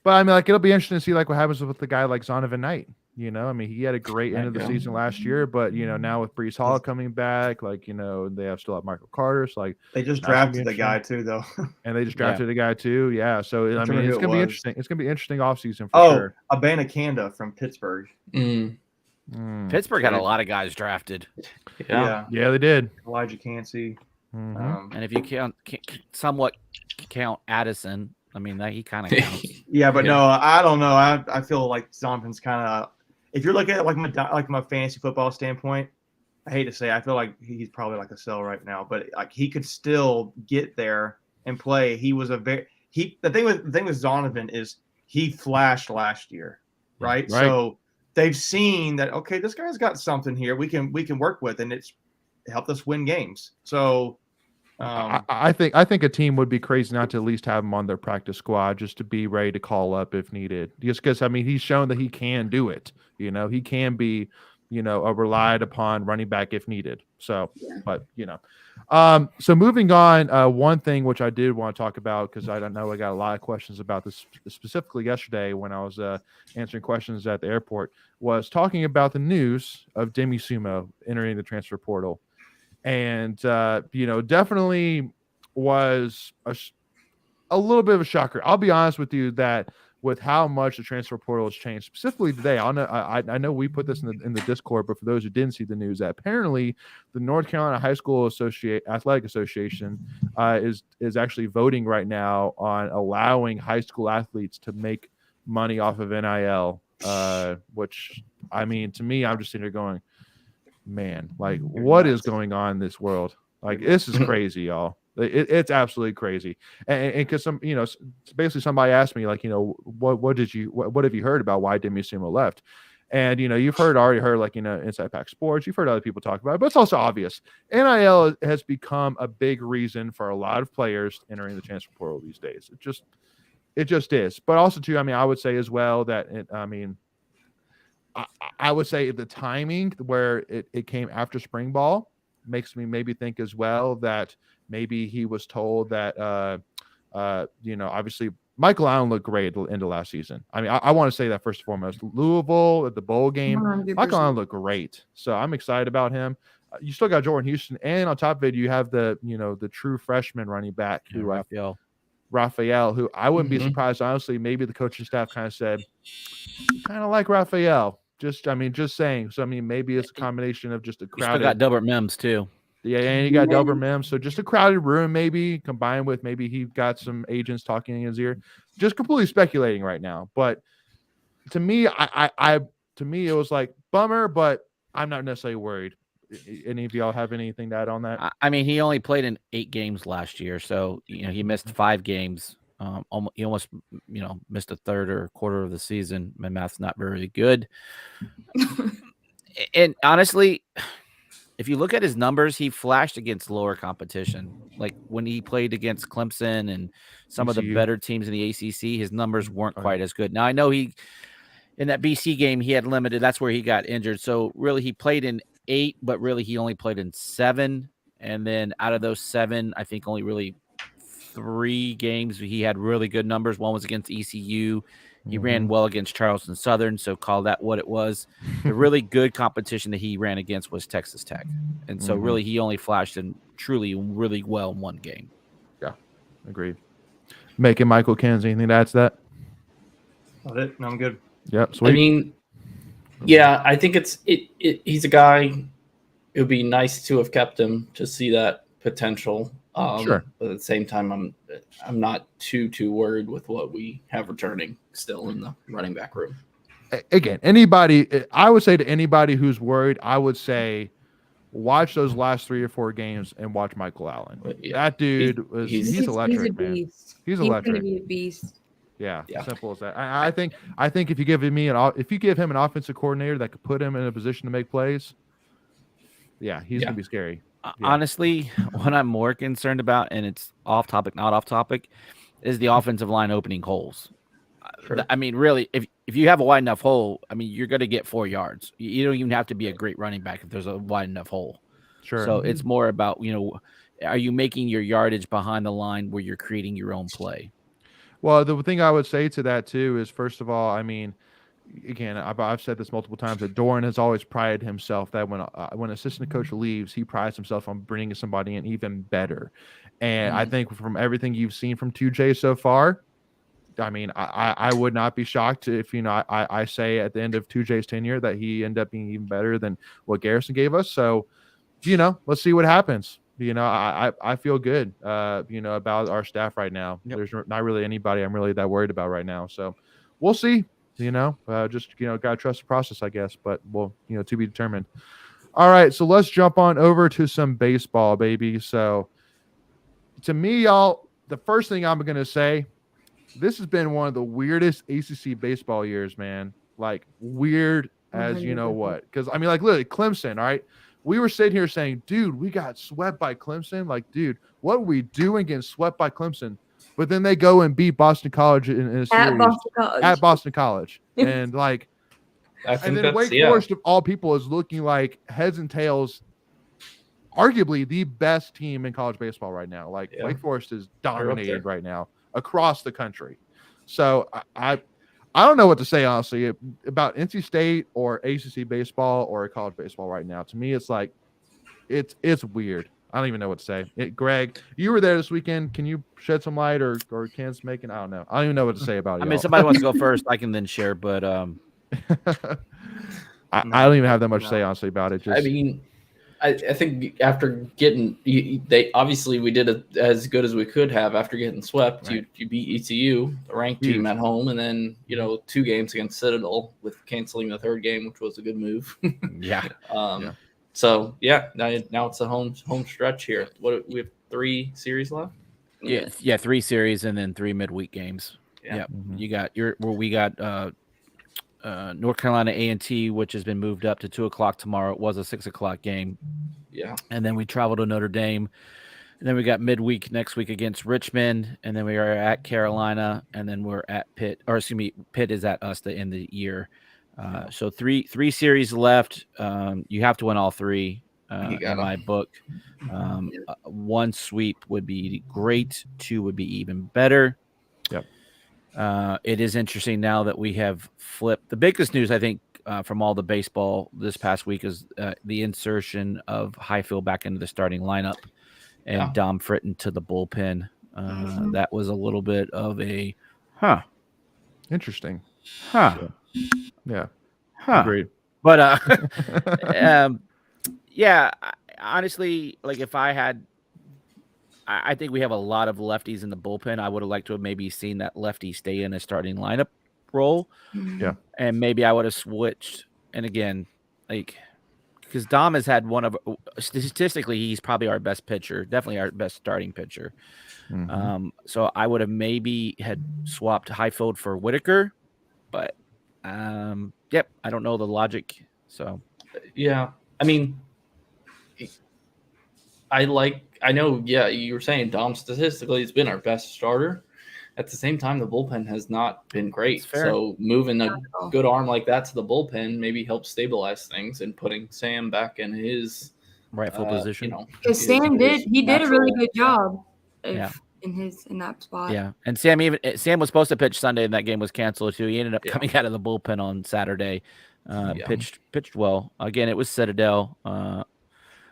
But I mean, it'll be interesting to see what happens with the guy like Zonovan Knight. I mean, he had a great end of the season last year, but now with Breece Hall coming back, they still have Michael Carter. So they just drafted the guy too, though. And they just drafted the guy too. Yeah. So I mean, it's gonna be interesting. It's gonna be an interesting offseason for sure. Abanikanda from Pittsburgh. Pittsburgh had a lot of guys drafted. Yeah, they did. Elijah Cansey. And if you somewhat count Addison, I mean that he kind of counts. But no, I don't know. I feel like Zonovan's kind of. If you're looking at from a fantasy football standpoint, I hate to say, I feel like he's probably like a sell right now, but he could still get there and play. He was the thing with Zonovan is he flashed last year, right? So they've seen that this guy's got something here we can work with, and it's helped us win games. So I think a team would be crazy not to at least have him on their practice squad just to be ready to call up if needed. Just because he's shown that he can do it. He can be, a relied upon running back if needed. So, but so moving on, one thing which I did want to talk about because I don't know I got a lot of questions about this specifically yesterday when I was answering questions at the airport was talking about the news of Demi Sumo entering the transfer portal. And, definitely was a little bit of a shocker. I'll be honest with you that with how much the transfer portal has changed, specifically today, I know we put this in the Discord, but for those who didn't see the news, that apparently the North Carolina High School Athletic Association is actually voting right now on allowing high school athletes to make money off of NIL, which, I mean, to me, I'm just sitting here going, man, what is going on in this world? This is crazy, y'all. It's absolutely crazy. And because basically somebody asked me what have you heard about why Demi Sumo left? And you've already heard Inside Pack Sports. You've heard other people talk about it, but it's also obvious. NIL has become a big reason for a lot of players entering the transfer portal these days. It just is. But also too, I mean, I would say as well that I would say the timing where it came after spring ball makes me maybe think as well that maybe he was told that, obviously Michael Allen looked great at the end of last season. I mean, I want to say that first and foremost. Louisville at the bowl game, 100%. Michael Allen looked great. So I'm excited about him. You still got Jordan Houston. And on top of it, you have the true freshman running back who Raphael, who I wouldn't be surprised, honestly, maybe the coaching staff kind of said, kind of like Raphael. Just saying. So, I mean, maybe it's a combination of just a crowded. You still got Delbert Mims, too. Yeah, and you got Delbert Mims. So, just a crowded room, maybe, combined with maybe he got some agents talking in his ear. Just completely speculating right now. But to me, it was like, bummer, but I'm not necessarily worried. Any of y'all have anything to add on that? I mean, he only played in 8 games last year. So, he missed 5 games. He almost, missed a third or a quarter of the season. My math's not very good. And honestly, if you look at his numbers, he flashed against lower competition. Like when he played against Clemson and some of the better teams in the ACC, his numbers weren't quite as good. Now, I know in that BC game, he had limited. That's where he got injured. So really, he played in 8, but really he only played in 7. And then out of those 7, I think only really 3 games he had really good numbers. One was against ECU. He ran well against Charleston Southern, so call that what it was. The really good competition that he ran against was Texas Tech. And so really he only flashed in truly really well in 1 game. Yeah, agreed. Making Michael Kenzie, anything to add to that? That's it. No, I'm good. Yep, sweet. I mean, yeah, I think he's a guy. It would be nice to have kept him to see that potential. Sure. But at the same time, I'm not too worried with what we have returning still in the running back room. Again, I would say to anybody who's worried, I would say watch those last 3 or 4 games and watch Michael Allen. Yeah. That dude he's electric, he's a man. beast. He's He's electric. gonna be a beast. Yeah, simple as that. I think if you give him an offensive coordinator that could put him in a position to make plays, he's gonna be scary. Honestly, what I'm more concerned about, and it's off topic, not off topic, is the offensive line opening holes. Sure. I mean, really, if you have a wide enough hole, I mean, you're going to get 4 yards. You don't even have to be a great running back if there's a wide enough hole. Sure. So it's more about, are you making your yardage behind the line where you're creating your own play? Well, the thing I would say to that too is, first of all, I mean, again, I've said this multiple times that Doran has always prided himself that when assistant coach leaves, he prides himself on bringing somebody in even better. And I think from everything you've seen from 2J so far, I mean, I would not be shocked if, I say at the end of 2J's tenure that he ended up being even better than what Garrison gave us. So, let's see what happens. I feel good, about our staff right now. Yep. There's not really anybody I'm really that worried about right now. So we'll see, just, got to trust the process, I guess, but we'll, to be determined. All right. So let's jump on over to some baseball, baby. So to me, y'all, the first thing I'm going to say, this has been one of the weirdest ACC baseball years, man. Like weird as you know what. Because, I mean, like literally Clemson, all right? We were sitting here saying, dude, we got swept by Clemson. Like, dude, what were we doing getting swept by Clemson? But then they go and beat Boston College in a series. At Boston College. And like, and then Wake Forest of all people is looking like heads and tails, arguably the best team in college baseball right now. Like Wake Forest is dominating right now across the country. So I don't know what to say, honestly, about NC State or ACC baseball or college baseball right now. To me, it's like, it's weird. I don't even know what to say. Greg, you were there this weekend. Can you shed some light or Ken's making? I don't know. I don't even know what to say about it. I mean, if somebody wants to go first, I can then share, but I don't even have that much to say, honestly, about it. I mean, I think after we did as good as we could have after getting swept. Right. You beat ECU, the ranked team at home, and then 2 games against Citadel with canceling the 3rd game, which was a good move. So now it's a home stretch here. What we have 3 series left. Yeah, 3 series and then 3 midweek games. Yeah. Mm-hmm. We got North Carolina A&T, which has been moved up to 2:00 tomorrow. It was a 6:00 game. Yeah. And then we travel to Notre Dame. And then we got midweek next week against Richmond. And then we are at Carolina. And then we're at Pitt. Or excuse me, Pitt is at us to end the year. So three series left. You have to win all 3 in my book. 1 sweep would be great. 2 would be even better. Yep. It is interesting now that we have flipped. The biggest news, I think, from all the baseball this past week is the insertion of Highfield back into the starting lineup and Dom Fritton to the bullpen. That was a little bit of a interesting. Yeah. Agreed. But honestly, like if I think we have a lot of lefties in the bullpen. I would have liked to have maybe seen that lefty stay in a starting lineup role. Yeah. And maybe I would have switched. And again, because Dom has had statistically, he's probably our best pitcher, definitely our best starting pitcher. Mm-hmm. So I would have maybe had swapped Highfield for Whitaker, but I don't know the logic. So yeah, I mean, I know, you were saying Dom statistically has been our best starter. At the same time, the bullpen has not been great. So moving a good arm like that to the bullpen maybe helps stabilize things and putting Sam back in his rightful position. Because Sam did a really good job in that spot. Yeah, and Sam was supposed to pitch Sunday, and that game was canceled too. He ended up coming out of the bullpen on Saturday. Pitched well. Again, it was Citadel.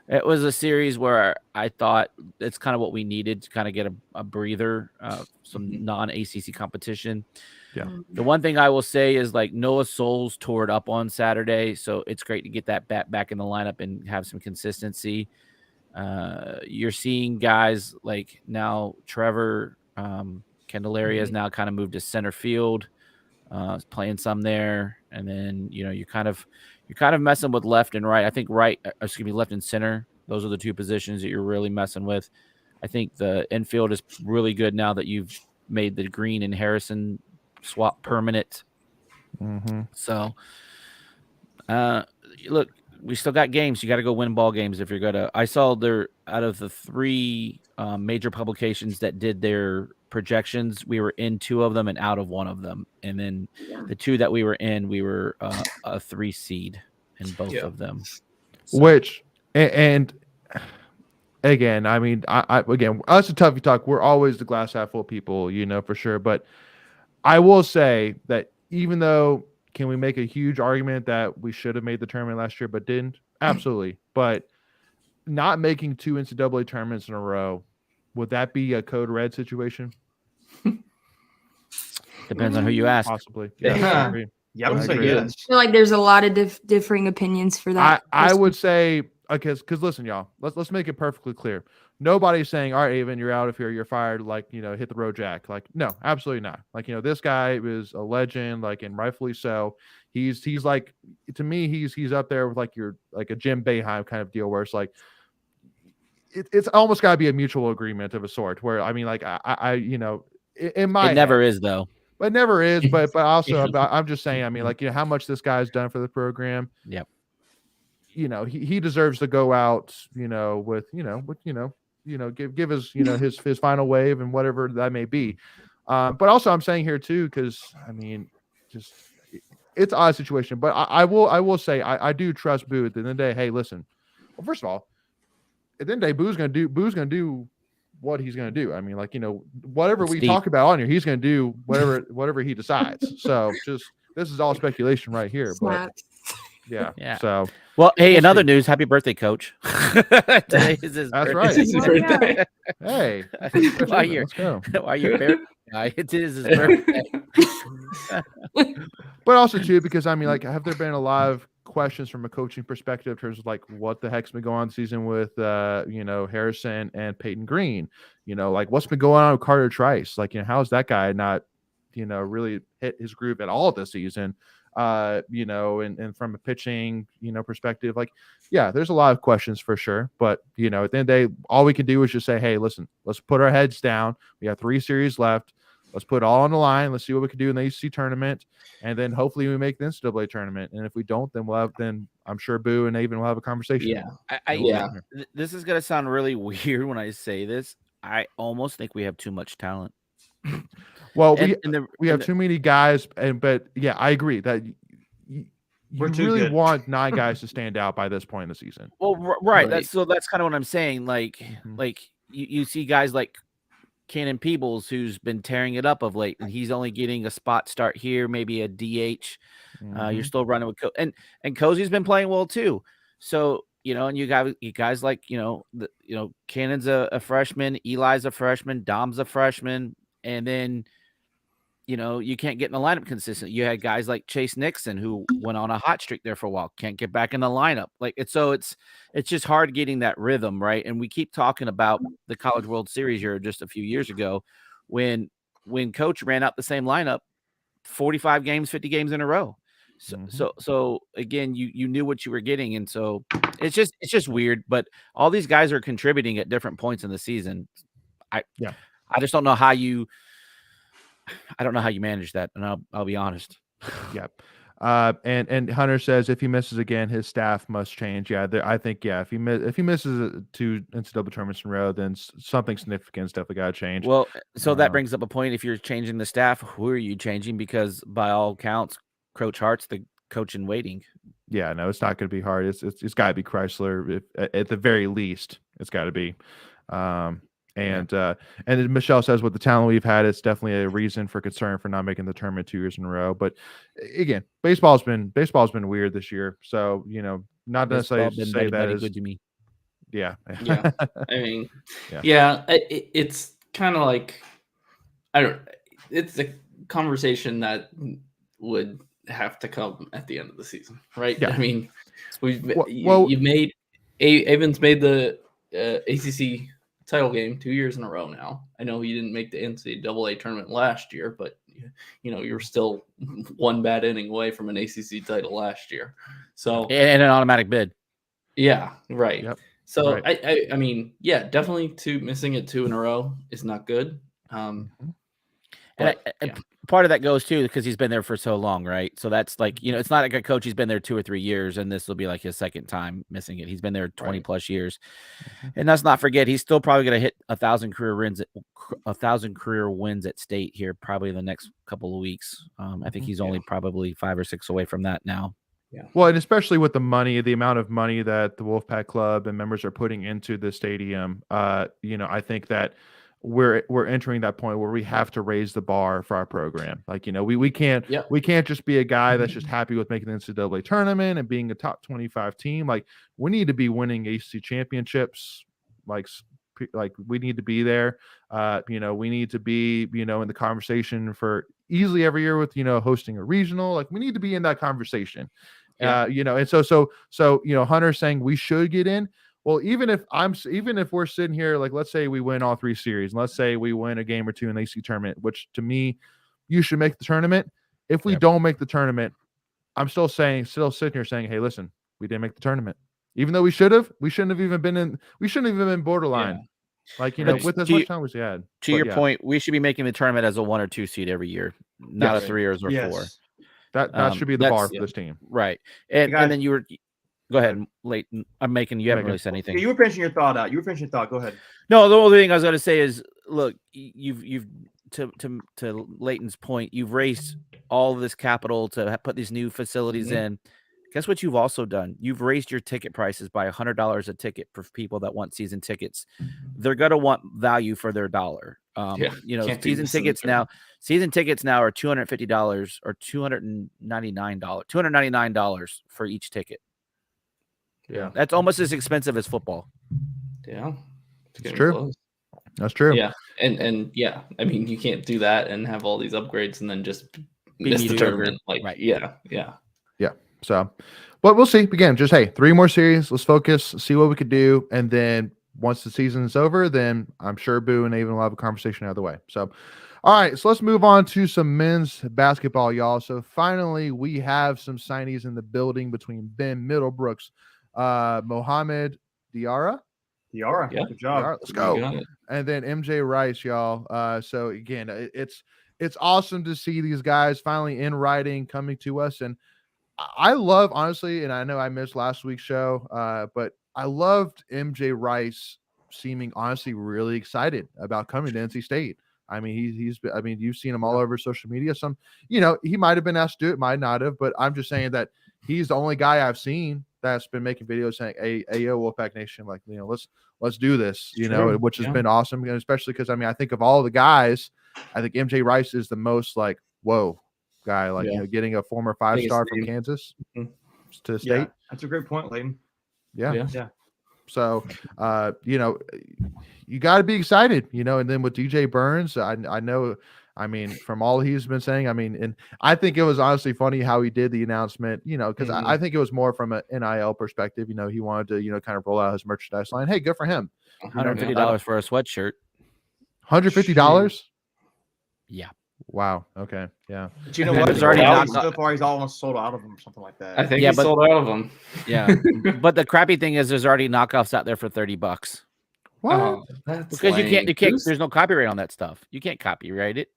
It was a series where I thought it's kind of what we needed to kind of get a breather, some non-ACC competition. Yeah. The one thing I will say is like Noah Souls tore it up on Saturday, so it's great to get that bat back in the lineup and have some consistency. You're seeing guys like now Trevor Candelaria has now kind of moved to center field, playing some there, and then you're kind of messing with left and right. I think left and center. Those are the two positions that you're really messing with. I think the infield is really good now that you've made the Green and Harrison swap permanent. Mm-hmm. So, look, we still got games. You got to go win ball games if you're gonna. I saw out of the 3 major publications that did their projections, we were in 2 of them and out of 1 of them, and then the 2 that we were in, we were a 3 seed in both of them. So. Which and again, I mean, I again, us at Tuffy Talk, we're always the glass half full people, for sure. But I will say that even though, can we make a huge argument that we should have made the tournament last year but didn't? Absolutely. But not making 2 NCAA tournaments in a row, would that be a code red situation? Depends on who you ask. Possibly. Yeah. I Yeah, I would say agree. yes. I feel like there's a lot of differing opinions for that. I would say, because listen, y'all, let's make it perfectly clear. Nobody's saying, all right, Avon, you're out of here, you're fired, like, hit the road, Jack. Like, no, absolutely not. Like, this guy is a legend, like, and rightfully so. He's like, to me, he's up there with like a Jim Boeheim kind of deal, where it's like, it's almost got to be a mutual agreement of a sort, where, I mean, like, I in my It never is, though. It never is, but also I'm just saying, I mean, like, how much this guy's done for the program. Yep. He deserves to go out, with give his his final wave and whatever that may be. But also I'm saying here too, because I mean, just it's an odd situation. But I will say I do trust Boo at the end of the day. Hey, listen. Well, first of all, at the end of the day, Boo's gonna do what he's going to do. I mean, like, whatever we talk about on here, he's going to do whatever he decides. So this is all speculation right here, but yeah. So, well, hey, in other news, happy birthday, Coach. Today is his That's birthday. right. It's his birthday. Hey, Let's go. Why you're guy? It is his birthday. But also too, because I mean, like, have there been a lot of questions from a coaching perspective in terms of like what the heck's been going on this season with Harrison and Peyton Green? Like, what's been going on with Carter Trice? Like, how's that guy not really hit his groove at all this season? And from a pitching perspective, like, yeah, there's a lot of questions for sure, but at the end of the day, all we can do is just say, hey, listen, let's put our heads down. We have 3 series left. Let's put it all on the line. Let's see what we can do in the ACC tournament, and then hopefully we make the NCAA tournament. And if we don't, then I'm sure Boo and Avon will have a conversation. Yeah. This is gonna sound really weird when I say this. I almost think we have too much talent. Well, we have too many guys, but yeah, I agree that you really good. want 9 guys to stand out by this point in the season. Well, right. That's kind of what I'm saying. Like, like you see guys like Cannon Peebles, who's been tearing it up of late, and he's only getting a spot start here, maybe a DH. You're still running with and Cozy's been playing well too. So and you guys like Cannon's a freshman, Eli's a freshman, Dom's a freshman, and then you can't get in the lineup consistently. You had guys like Chase Nixon, who went on a hot streak there for a while, can't get back in the lineup. Like, it's just hard getting that rhythm, right? And we keep talking about the College World Series here just a few years ago, when Coach ran out the same lineup 45 games, 50 games in a row. So again, you knew what you were getting, and so it's just weird. But all these guys are contributing at different points in the season. I just don't know how you. I don't know how you manage that, and I'll be honest. Yep. And Hunter says if he misses again, his staff must change. Yeah, I think if he misses 2 NCAA tournaments in a row, then something significant definitely got to change. Well, so that brings up a point. If you're changing the staff, who are you changing? Because by all counts, Coach Hart's the coach in waiting. Yeah, no, it's not going to be hard. It's got to be Chrysler at the very least. It's got to be. And then Michelle says, with the talent we've had, it's definitely a reason for concern for not making the tournament 2 years in a row. But again, baseball's been weird this year. So, not necessarily to say that is good to me. Yeah. I mean, it's kind of like, it's a conversation that would have to come at the end of the season, right? Yeah. I mean, you've made Avon's made the ACC title game 2 years in a row now. I know you didn't make the NCAA tournament last year, but you're still one bad inning away from an ACC title last year. So and an automatic bid. Yeah, right. Yep. So Right. I mean, yeah, definitely missing it 2 in a row is not good. But And part of that goes too because he's been there for so long, right? So that's like, it's not like a coach. He's been there 2 or 3 years, and this will be like his second time missing it. He's been there 20 plus years, and let's not forget he's still probably going to hit 1,000 career wins at state here probably in the next couple of weeks. I think he's only probably 5 or 6 away from that now. Yeah. Well, and especially with the amount of money that the Wolfpack Club and members are putting into the stadium, I think that we're entering that point where we have to raise the bar for our program. Like, we can't just be a guy that's just happy with making the NCAA tournament and being a top 25 team. Like, we need to be winning ACC championships. Like we need to be there. We need to be, in the conversation for easily every year with, hosting a regional. Like, we need to be in that conversation. And so Hunter's saying we should get in. Well, even if we're sitting here, like, let's say we win all 3 series, and let's say we win a game or 2 in the AC tournament, which to me, you should make the tournament. If we don't make the tournament, I'm still sitting here saying, hey, listen, we didn't make the tournament. Even though we shouldn't have even been borderline. Like, with as much time as we had. To your point, we should be making the tournament as a 1 or 2 seed every year, not a 3 or 4. That should be the bar for this team. Right. And then you were go ahead, Leighton. You haven't really said anything. You were finishing your thought out. Go ahead. No, the only thing I was going to say is, look, you've to Leighton's point, you've raised all of this capital to put these new facilities in. Guess what you've also done? You've raised your ticket prices by $100 a ticket for people that want season tickets. They're going to want value for their dollar. Season tickets now are $250 or $299 for each ticket. Yeah. That's almost as expensive as football. Yeah. It's true. Close. That's true. Yeah. And yeah, I mean, you can't do that and have all these upgrades and then just miss the tournament. Like, right. Yeah. So, but we'll see. Again, just, hey, 3 more series. Let's focus, see what we could do. And then once the season is over, then I'm sure Boo and Avon will have a conversation out of the way. So, all right, so let's move on to some men's basketball, y'all. So finally, we have some signees in the building between Ben Middlebrooks, Mohamed Diarra. Yeah. Good job. Diarra, let's go. And then MJ Rice, y'all. So again, it's awesome to see these guys finally in writing coming to us. And I love, honestly, and I know I missed last week's show, but I loved MJ Rice seeming honestly really excited about coming to NC State. I mean, you've seen him all over social media. Some, he might have been asked to do it, might not have, but I'm just saying that he's the only guy I've seen that's been making videos saying, hey, yo, Wolfpack Nation, like, let's do this, which has been awesome. And especially because, I think of all the guys, I think MJ Rice is the most like, whoa guy, like, getting a former 5-star from Kansas to state. Yeah, that's a great point, Leighton. Yeah. So, you got to be excited, and then with DJ Burns, I know, from all he's been saying, and I think it was honestly funny how he did the announcement, because I think it was more from an NIL perspective. He wanted to, kind of roll out his merchandise line. Hey, good for him. $150 for a sweatshirt. $150? Yeah. Wow. Okay. Yeah. But you know what? So far, he's almost sold out of them or something like that. I think he sold out of them. Yeah. But the crappy thing is, there's already knockoffs out there for $30. What? Because lame. You can't. There's no copyright on that stuff. You can't copyright it.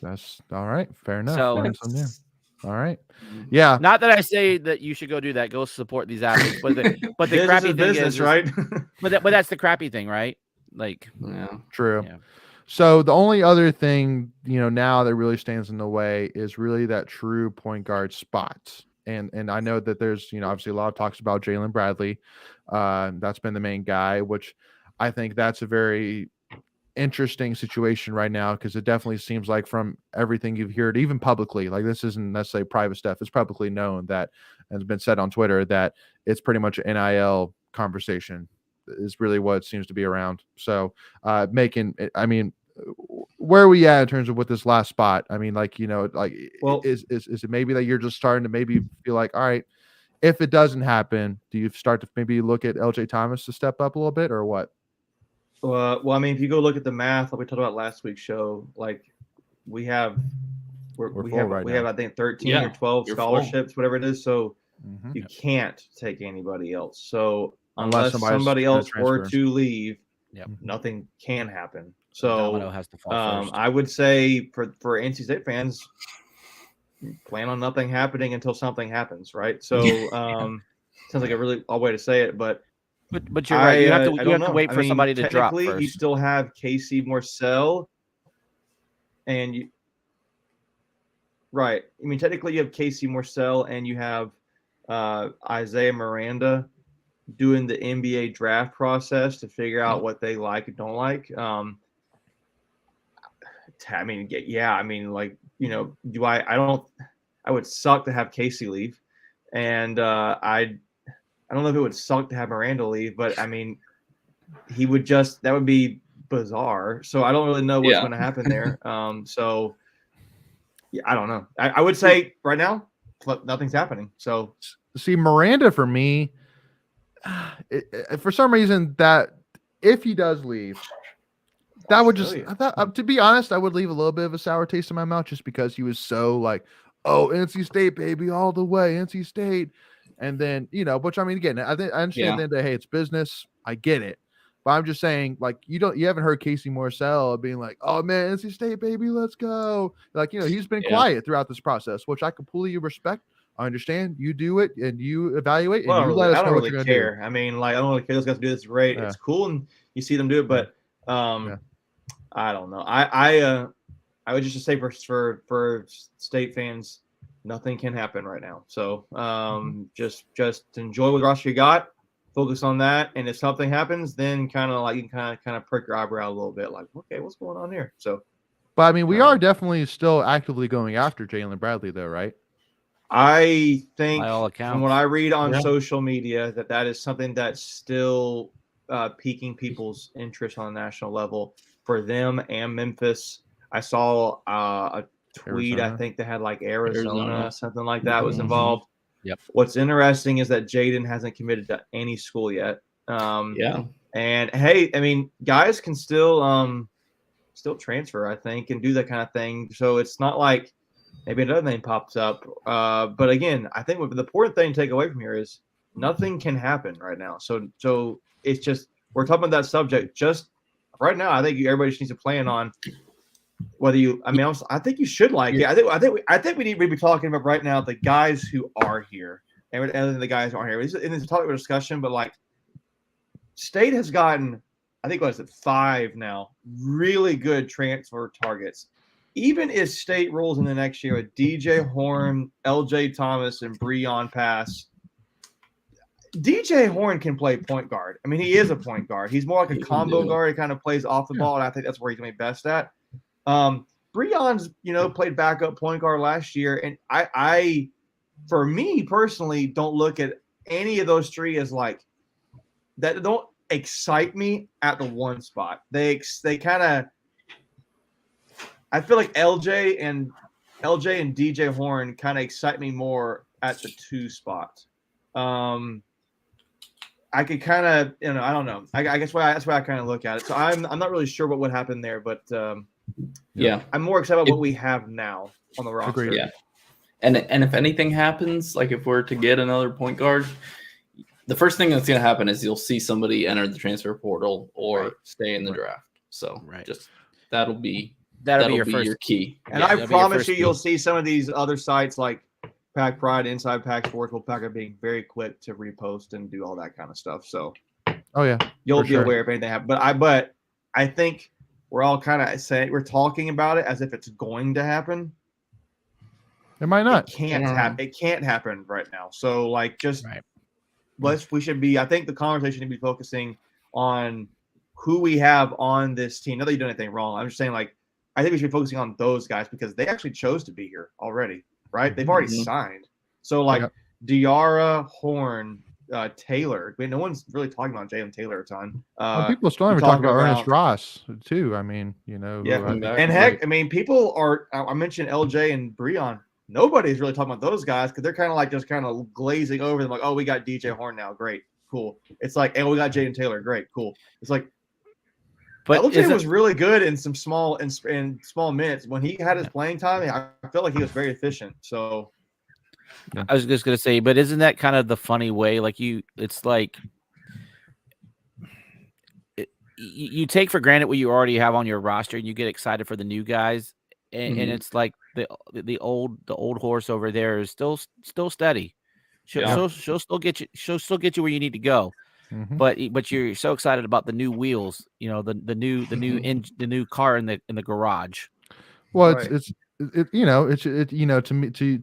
That's all right. Fair enough. So, all right. Yeah. Not that I say that you should go do that. Go support these athletes. But the crappy thing is right. but that's the crappy thing, right? Like, true. Yeah. So the only other thing, now that really stands in the way is really that true point guard spot. And I know that there's, obviously a lot of talks about Jalen Bradley. That's been the main guy, which I think that's a very interesting situation right now, because it definitely seems like from everything you've heard, even publicly, like this isn't necessarily private stuff. It's publicly known that, and it's been said on Twitter, that it's pretty much an NIL conversation is really what seems to be around. So where are we at in terms of with this last spot? Is it maybe that you're just starting to maybe feel like, all right, if it doesn't happen, do you start to maybe look at LJ Thomas to step up a little bit, or what? Well, I mean, if you go look at the math, like we talked about last week's show, like we have, we full have, right we now. have, I think 13 Yeah, or 12 you're full. scholarships, whatever it is. So Mhm. you can't take anybody else. So Unless unless somebody's somebody gonna else were transfer. to leave, Yep. nothing can happen. The domino So has to fall first. I would say for NC State fans, plan on nothing happening until something happens, right? So sounds like a really odd way to say it, but But you're right. You have to I you don't have to know. wait I for mean, somebody to drop technically, first. you still have Casey Morcell, and you right. I mean, technically, you have Casey Morcell and you have Isaiah Miranda doing the NBA draft process to figure out what they like and don't like. I mean, yeah. I mean, like, you know, do I don't. I would suck to have Casey leave, and I don't know if it would suck to have Miranda leave, but I mean, that would be bizarre. So I don't really know what's going to happen there. So yeah, I don't know. I would say right now, nothing's happening. So See, Miranda for me, for some reason, that if he does leave, that would just, to be honest, I would leave a little bit of a sour taste in my mouth just because he was so like, oh, NC State, baby, all the way, NC State. And then, you know, which I mean, again, I understand at the end of the day, hey, it's business. I get it. But I'm just saying, like, you haven't heard Casey Morcell being like, oh man, NC State, baby, let's go. Like, you know, he's been quiet throughout this process, which I completely respect. I understand you do it and you evaluate and you let us know what you're going to do. I mean, like, I don't really care. Those guys do this great. It's cool. And you see them do it, but I don't know. I would just say for State fans, nothing can happen right now. So just enjoy what roster you got, focus on that, and if something happens, then kind of like you can kind of perk your eyebrow a little bit, like, okay, what's going on here? So, but I mean, we are definitely still actively going after Jalen Bradley, though, right? I think By all accounts, from what I read on social media, that is something that's still piquing people's interest on a national level for them and Memphis. I saw a tweet. Arizona. I think they had like Arizona. Something like that was involved. Yep. What's interesting is that Jaden hasn't committed to any school yet. And hey, I mean, guys can still transfer, I think, and do that kind of thing. So it's not like maybe another name pops up. But again, I think the important thing to take away from here is nothing can happen right now. So it's just, we're talking about that subject just right now. I think everybody just needs to plan on whether you. I mean, I think you should like it. I think we need to be talking about right now the guys who are here and the guys who aren't here. It's a topic of discussion, but like State has gotten, I think, what is it, 5 now, really good transfer targets. Even if State rolls in the next year with DJ Horn, LJ Thomas, and Breon Pass, DJ Horn can play point guard. I mean, he is a point guard. He's more like a combo guard. He kind of plays off the ball, and I think that's where he's going to be best at. Breon's, played backup point guard last year, and I, for me personally, don't look at any of those 3 as like that. Don't excite me at the 1 spot. They kind of. I feel like LJ and DJ Horn kind of excite me more at the 2 spot. I could kind of, I don't know. I guess that's why I kind of look at it. So I'm not really sure what would happen there, but I'm more excited about what we have now on the roster. Agreed. Yeah, and if anything happens, like if we're to get another point guard, the first thing that's going to happen is you'll see somebody enter the transfer portal or stay in the draft. So just that'll be your key. And I promise you'll see some of these other sites like Pack Pride, Inside Pack Sports, will Pack are being very quick to repost and do all that kind of stuff. So, you'll be aware if anything happens. But I think we're all kind of saying, we're talking about it as if it's going to happen. It might not. It can't happen. It can't happen right now. So, like, just we should be. I think the conversation should be focusing on who we have on this team. Not that you done anything wrong. I'm just saying, like, I think we should be focusing on those guys because they actually chose to be here already. Right? They've already signed. So, like, Diarra, Horn, Taylor. I mean, no one's really talking about Jalen Taylor a ton. People still even talking about Ernest Ross, too. I mean, And heck, I mean, people are – I mentioned LJ and Breon. nobody's really talking about those guys because they're kind of like just kind of glazing over them, like, oh, we got DJ Horn now, great, cool. It's like, hey, we got Jaden Taylor, great, cool. It's like, But LJ was really good in some small minutes. When he had his playing time, I felt like he was very efficient. So I was just gonna say, but isn't that kind of the funny way? Like it's like you take for granted what you already have on your roster, and you get excited for the new guys, and it's like the old horse over there is still steady. She'll still get you. She'll still get you where you need to go. Mhm. But you're so excited about the new wheels, the new car in the garage. Well, Right. it's to me to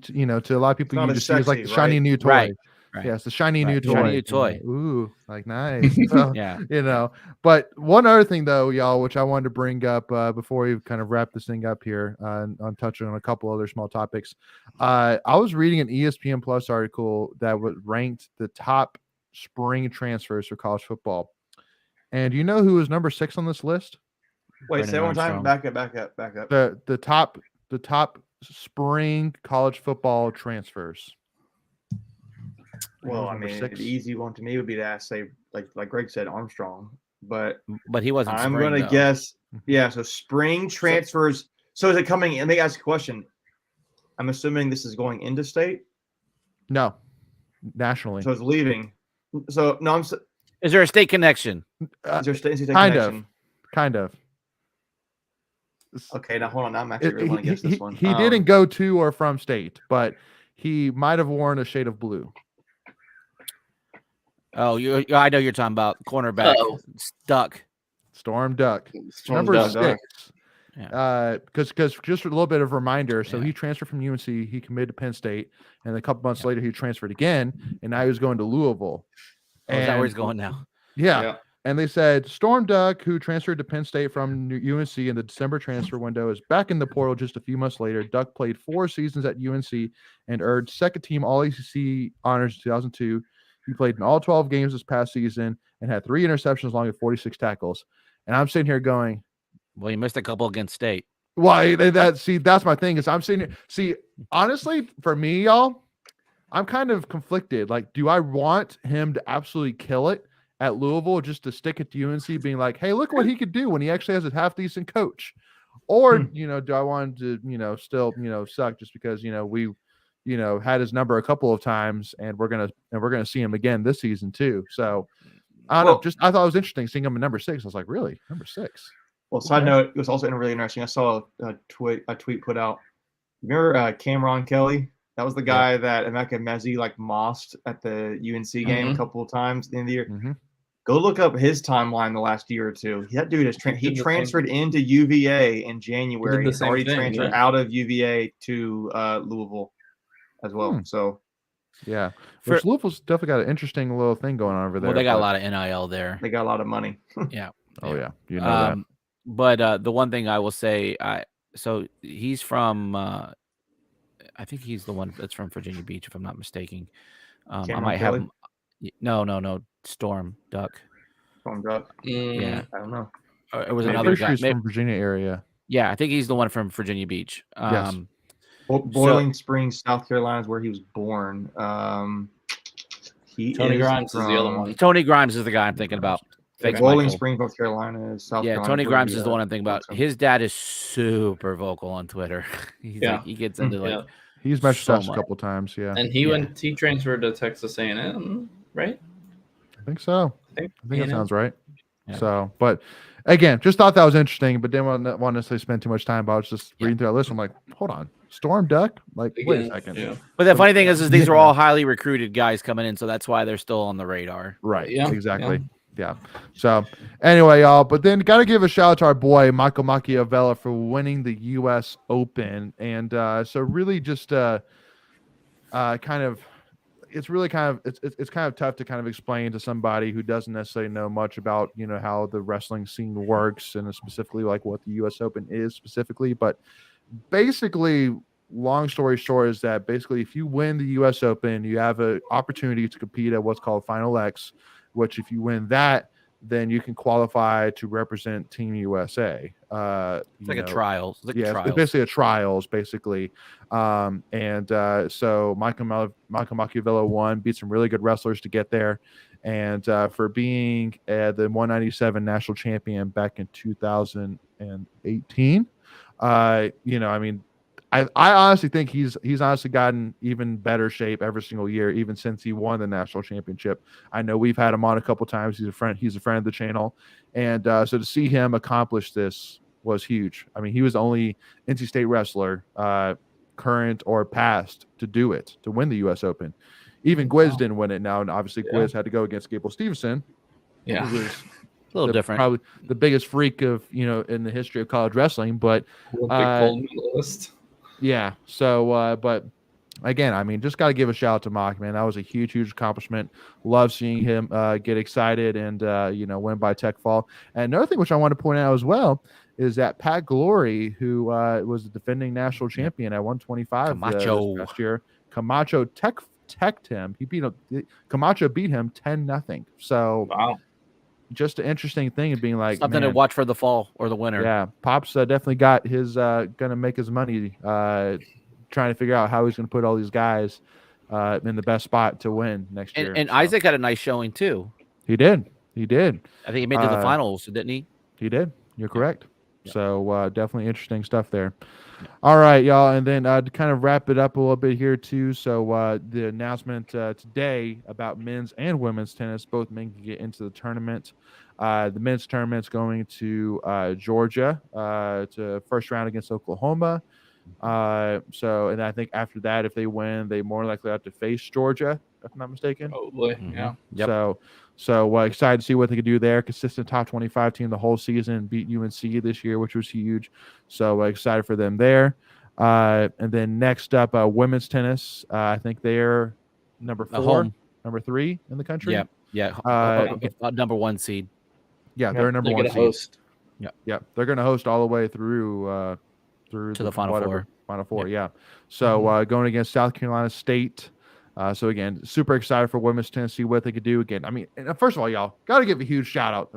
a lot of people, not you as just see it as like the sexy, shiny right? new toy. Right. Yeah, it's the shiny new Right. toy. Shiny new you know, toy. Ooh, like nice. So, Yeah. But one other thing though, y'all, which I wanted to bring up before we kind of wrap this thing up here, on touching on a couple other small topics. I was reading an ESPN Plus article that ranked the top spring transfers for college football, and you know who was number 6 on this list? Wait, Brennan say it one time. Armstrong. Back up. The top spring college football transfers. Well, I Number mean, 6. the easy one to me would be to ask, say, like Greg said, Armstrong. But But he wasn't. I'm spring, gonna though. guess, yeah. So spring transfers. So is it coming? Let me ask a question. I'm assuming this is going into state, No, nationally. so it's leaving. So no, Is there a state connection? is there state kind of. connection? Kind of. Okay, now hold on. Now I'm actually really want to guess this one. He didn't go to or from state, but he might have worn a shade of blue. Oh, I know you're talking about cornerback Stuck. Storm Duck. Storm Number Duck. 6. Yeah. Because just a little bit of a reminder. So Yeah. he transferred from UNC. He committed to Penn State, and a couple months later he transferred again, and now he's going to Louisville. Oh, is that where he's going now? Yeah. And they said Storm Duck, who transferred to Penn State from UNC in the December transfer window, is back in the portal just a few months later. Duck played 4 seasons at UNC and earned second-team All-ACC honors in 2002. He played in all 12 games this past season and had 3 interceptions along with 46 tackles. And I'm sitting here going, well, he missed a couple against state. why? That's my thing is I'm sitting here. See, honestly, for me, y'all, I'm kind of conflicted. Like, do I want him to absolutely kill it at Louisville just to stick it to UNC, being like, hey, look what he could do when he actually has a half decent coach? Or, do I want him to, still, suck just because, we, had his number a couple of times and we're gonna see him again this season too. So I don't know. I thought it was interesting seeing him at number 6. I was like, really? Number 6. Well, side note, it was also really interesting. I saw a tweet put out. Remember Cameron Kelly? That was the guy that Emeka Mezi mossed at the UNC game a couple of times at the end of the year. Mm-hmm. Go look up his timeline the last year or two. That dude he transferred into UVA in January. He's already transferred out of UVA to Louisville as well. So yeah, Louisville's definitely got an interesting little thing going on over there. Well, they got a lot of NIL there. They got a lot of money. Yeah. Oh yeah, that. But the one thing I will say, so he's from. I think he's the one that's from Virginia Beach, if I'm not mistaken. I might have him. No, Storm Duck. Storm Duck. Yeah, I don't know. It was another guy from Virginia area. Yeah, I think he's the one from Virginia Beach. Yes. Boiling Springs, South Carolina is where he was born. Tony Grimes is the other one. Tony Grimes is the guy I'm thinking about. Thanks, Boiling Michael. Springs, North Carolina is South Carolina. Tony Grimes is the one I'm thinking about. His dad is super vocal on Twitter. He gets into he's messaged us a couple times. Yeah, and he transferred to Texas A&M, right? I think so. I think that sounds right. Yeah. So, but again, just thought that was interesting, but didn't want to spend too much time about it. I was just reading through that list. I'm like, hold on, Storm Duck? Wait a second. Yeah. But the funny thing is these are all highly recruited guys coming in, so that's why they're still on the radar. Right. Yeah. Exactly. Yeah. So anyway, y'all, but then got to give a shout out to our boy Michael Machiavella for winning the U.S. Open, and so really just it's kind of tough to kind of explain to somebody who doesn't necessarily know much about how the wrestling scene works and specifically like what the U.S. Open is specifically. But basically, long story short, is that basically if you win the U.S. Open, you have an opportunity to compete at what's called Final X, which if you win that, then you can qualify to represent Team USA. It's like a trials. It's like Yeah, trials. it's basically a trials, basically. So Michael Machiavello won, beat some really good wrestlers to get there, and for being the 197 national champion back in 2018. I mean, I honestly think he's honestly gotten even better shape every single year, even since he won the national championship. I know we've had him on a couple times. He's a friend of the channel, and so to see him accomplish this was huge. I mean, he was the only NC State wrestler, current or past, to do it, to win the U.S. Open. Even Gwiz didn't win it now, and obviously Gwiz had to go against Gable Stevenson. Yeah, who was a little different. Probably the biggest freak of in the history of college wrestling. But Olympic gold medalist. yeah. So, but again, I mean, just got to give a shout out to Mock, man. That was a huge, huge accomplishment. Love seeing him get excited and win by tech fall. And another thing which I want to point out as well is that Pat Glory, who was the defending national champion at 125 Camacho. this past year, Camacho teched him. Camacho beat him 10-0. So Wow. just an interesting thing of being like something to watch for the fall or the winter. Yeah, Pop's definitely got his gonna make his money trying to figure out how he's gonna put all these guys in the best spot to win next year. And Isaac had a nice showing too. He did. I think he made it to the finals, didn't he? He did. You're correct. Yeah. So definitely interesting stuff there. Yeah. All right, y'all, and then to kind of wrap it up a little bit here too. So the announcement today about men's and women's tennis, both men can get into the tournament. The men's tournament's going to Georgia to first round against Oklahoma. And I think after that, if they win, they more likely have to face Georgia, if I'm not mistaken. Probably, yeah. Yep. So excited to see what they could do there. Consistent top 25 team the whole season, beat UNC this year, which was huge. So excited for them there. And then next up, women's tennis. I think they're number 4, number 3 in the country. Yeah. Number 1 seed. Yeah, they're number 1 seed. Host. Yeah, they're going to host all the way through to the Final Four. Final Four, yeah. So going against South Carolina State. So again, super excited for women's tennis, see what they could do again. I mean, first of all, y'all got to give a huge shout out.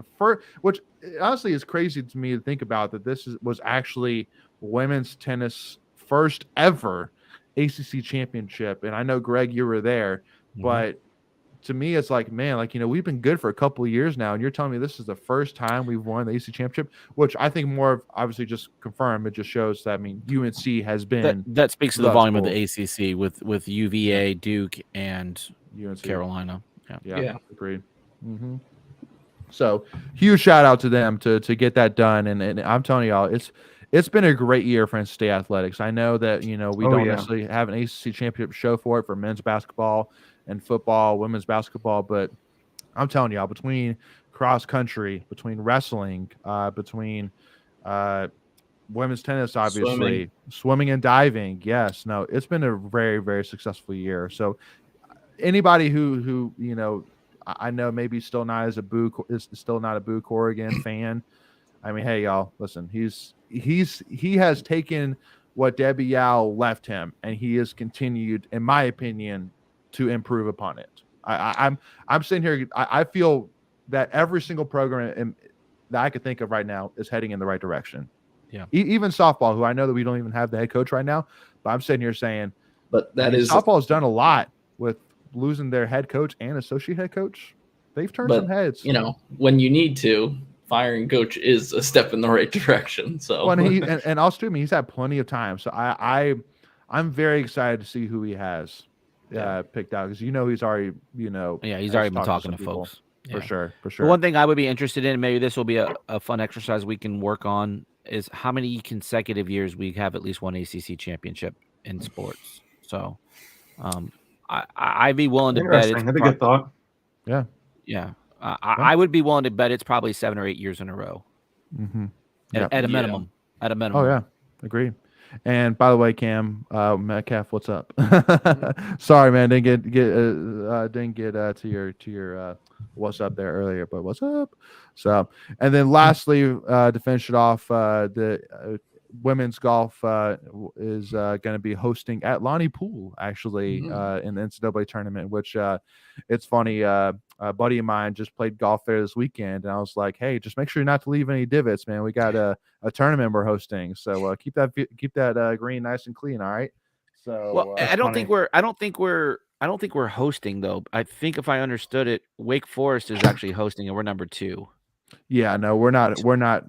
Which honestly is crazy to me to think about, that this was actually women's tennis first ever ACC championship. And I know, Greg, you were there, but to me, it's like, man, we've been good for a couple of years now, and you're telling me this is the first time we've won the ACC championship, which I think more of obviously just confirm. It just shows that, I mean, UNC has been that speaks to the volume of the ACC with UVA, Duke, and UNC. Carolina. Yeah. Agreed. So huge shout out to them to get that done, and I'm telling y'all, it's been a great year for NC State athletics. I know that we don't necessarily have an ACC championship show for it for men's basketball and football, women's basketball, but I'm telling y'all, between cross country, between wrestling, between women's tennis, obviously, swimming and diving, it's been a very, very successful year. So anybody who I know maybe still not a Boo Corrigan fan. I mean, hey y'all, listen, he has taken what Debbie Yao left him, and he has continued, in my opinion, to improve upon it. I'm sitting here. I feel that every single program that I could think of right now is heading in the right direction. Yeah. Even softball, who I know that we don't even have the head coach right now, but I'm sitting here saying, but softball has done a lot with losing their head coach and associate head coach. They've turned some heads. When you need to, firing coach is a step in the right direction. So and also, he's had plenty of time. So I'm very excited to see who he has picked out, because he's already he's already been talking to folks for sure. The one thing I would be interested in, maybe this will be a fun exercise we can work on, is how many consecutive years we have at least one ACC championship in sports. So I'd be willing to bet it's That'd be a good thought. I would be willing to bet it's probably 7 or 8 years in a row at a minimum. Oh yeah, agreed. And by the way, Cam, Metcalf, what's up? Sorry, man, didn't get to your what's up there earlier, but what's up? So, and then lastly, to finish it off, women's golf is going to be hosting at Lonnie Pool, actually, in the NCAA tournament, which it's funny. A buddy of mine just played golf there this weekend, and I was like, hey, just make sure not to leave any divots, man. We got a tournament we're hosting, so keep that green nice and clean, all right? So Well, I don't think we're hosting though. I think if I understood it, Wake Forest is actually hosting, and we're number 2. yeah, no, we're not, no,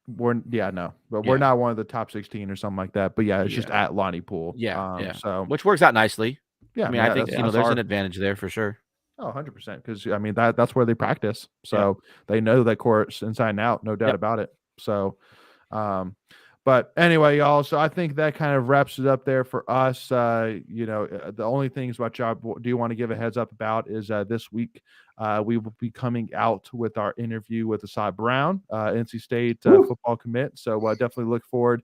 but we're Yeah. not one of the top 16 or something like that. But yeah, it's just at Lonnie Pool. Yeah. So Which works out nicely. yeah, I mean, I think that's there's our- an advantage there for sure. Oh, 100%. Because I mean that's where they practice, so they know that course inside and out, no doubt about it. So, but anyway, y'all. So I think that kind of wraps it up there for us. The only things about y'all do want to give a heads up about is this week we will be coming out with our interview with Asad Brown, NC State football commit. So definitely look forward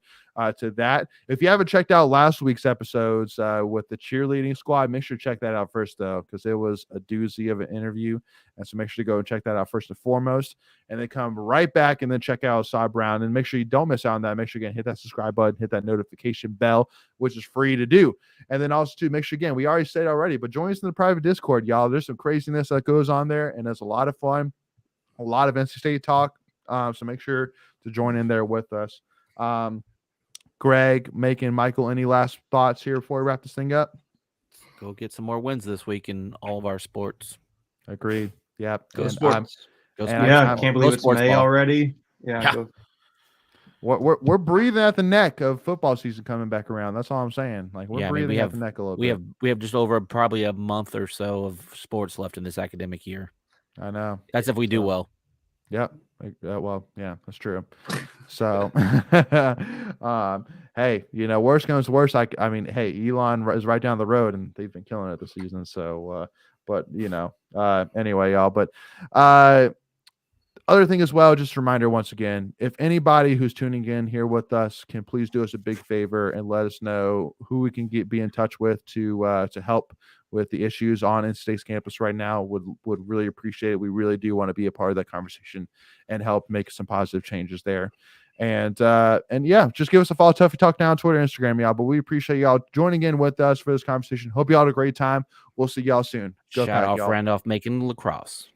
to that. If you haven't checked out last week's episodes with the cheerleading squad, make sure to check that out first, though, because it was a doozy of an interview. And so make sure to go and check that out first and foremost. And then come right back and then check out Asad Brown. And make sure you don't miss out on that. Make sure, again, hit that subscribe button, hit that notification bell, which is free to do. And then also, too, make sure, again, we already said it already, but join us in the private Discord, y'all. There's some craziness that goes on there, and it's a lot of fun, a lot of NC State talk. So make sure to join in there with us. Greg, Macon, Michael, any last thoughts here before we wrap this thing up? Go get some more wins this week in all of our sports. Agreed. Yeah. Go And sports. Go And I can't believe it's sports May ball. already. Yeah. we're breathing at the neck of football season coming back around. That's all I'm saying. Like we're breathing at the neck a little bit. We have just over probably a month or so of sports left in this academic year. I know. That's if we do well. Yep. Well, yeah, that's true. So, hey, worst comes to worst. I mean, hey, Elon is right down the road, and they've been killing it this season. So, but anyway, y'all. But other thing as well, just a reminder once again, if anybody who's tuning in here with us can please do us a big favor and let us know who we can be in touch with to help with the issues on NC State's campus right now, would really appreciate it. We really do want to be a part of that conversation and help make some positive changes there. And yeah, just give us a follow, Tuffy Talk now on Twitter, Instagram, y'all. But we appreciate y'all joining in with us for this conversation. Hope y'all had a great time. We'll see y'all soon. Go Shout Pack, out y'all. Randolph Macon Lacrosse.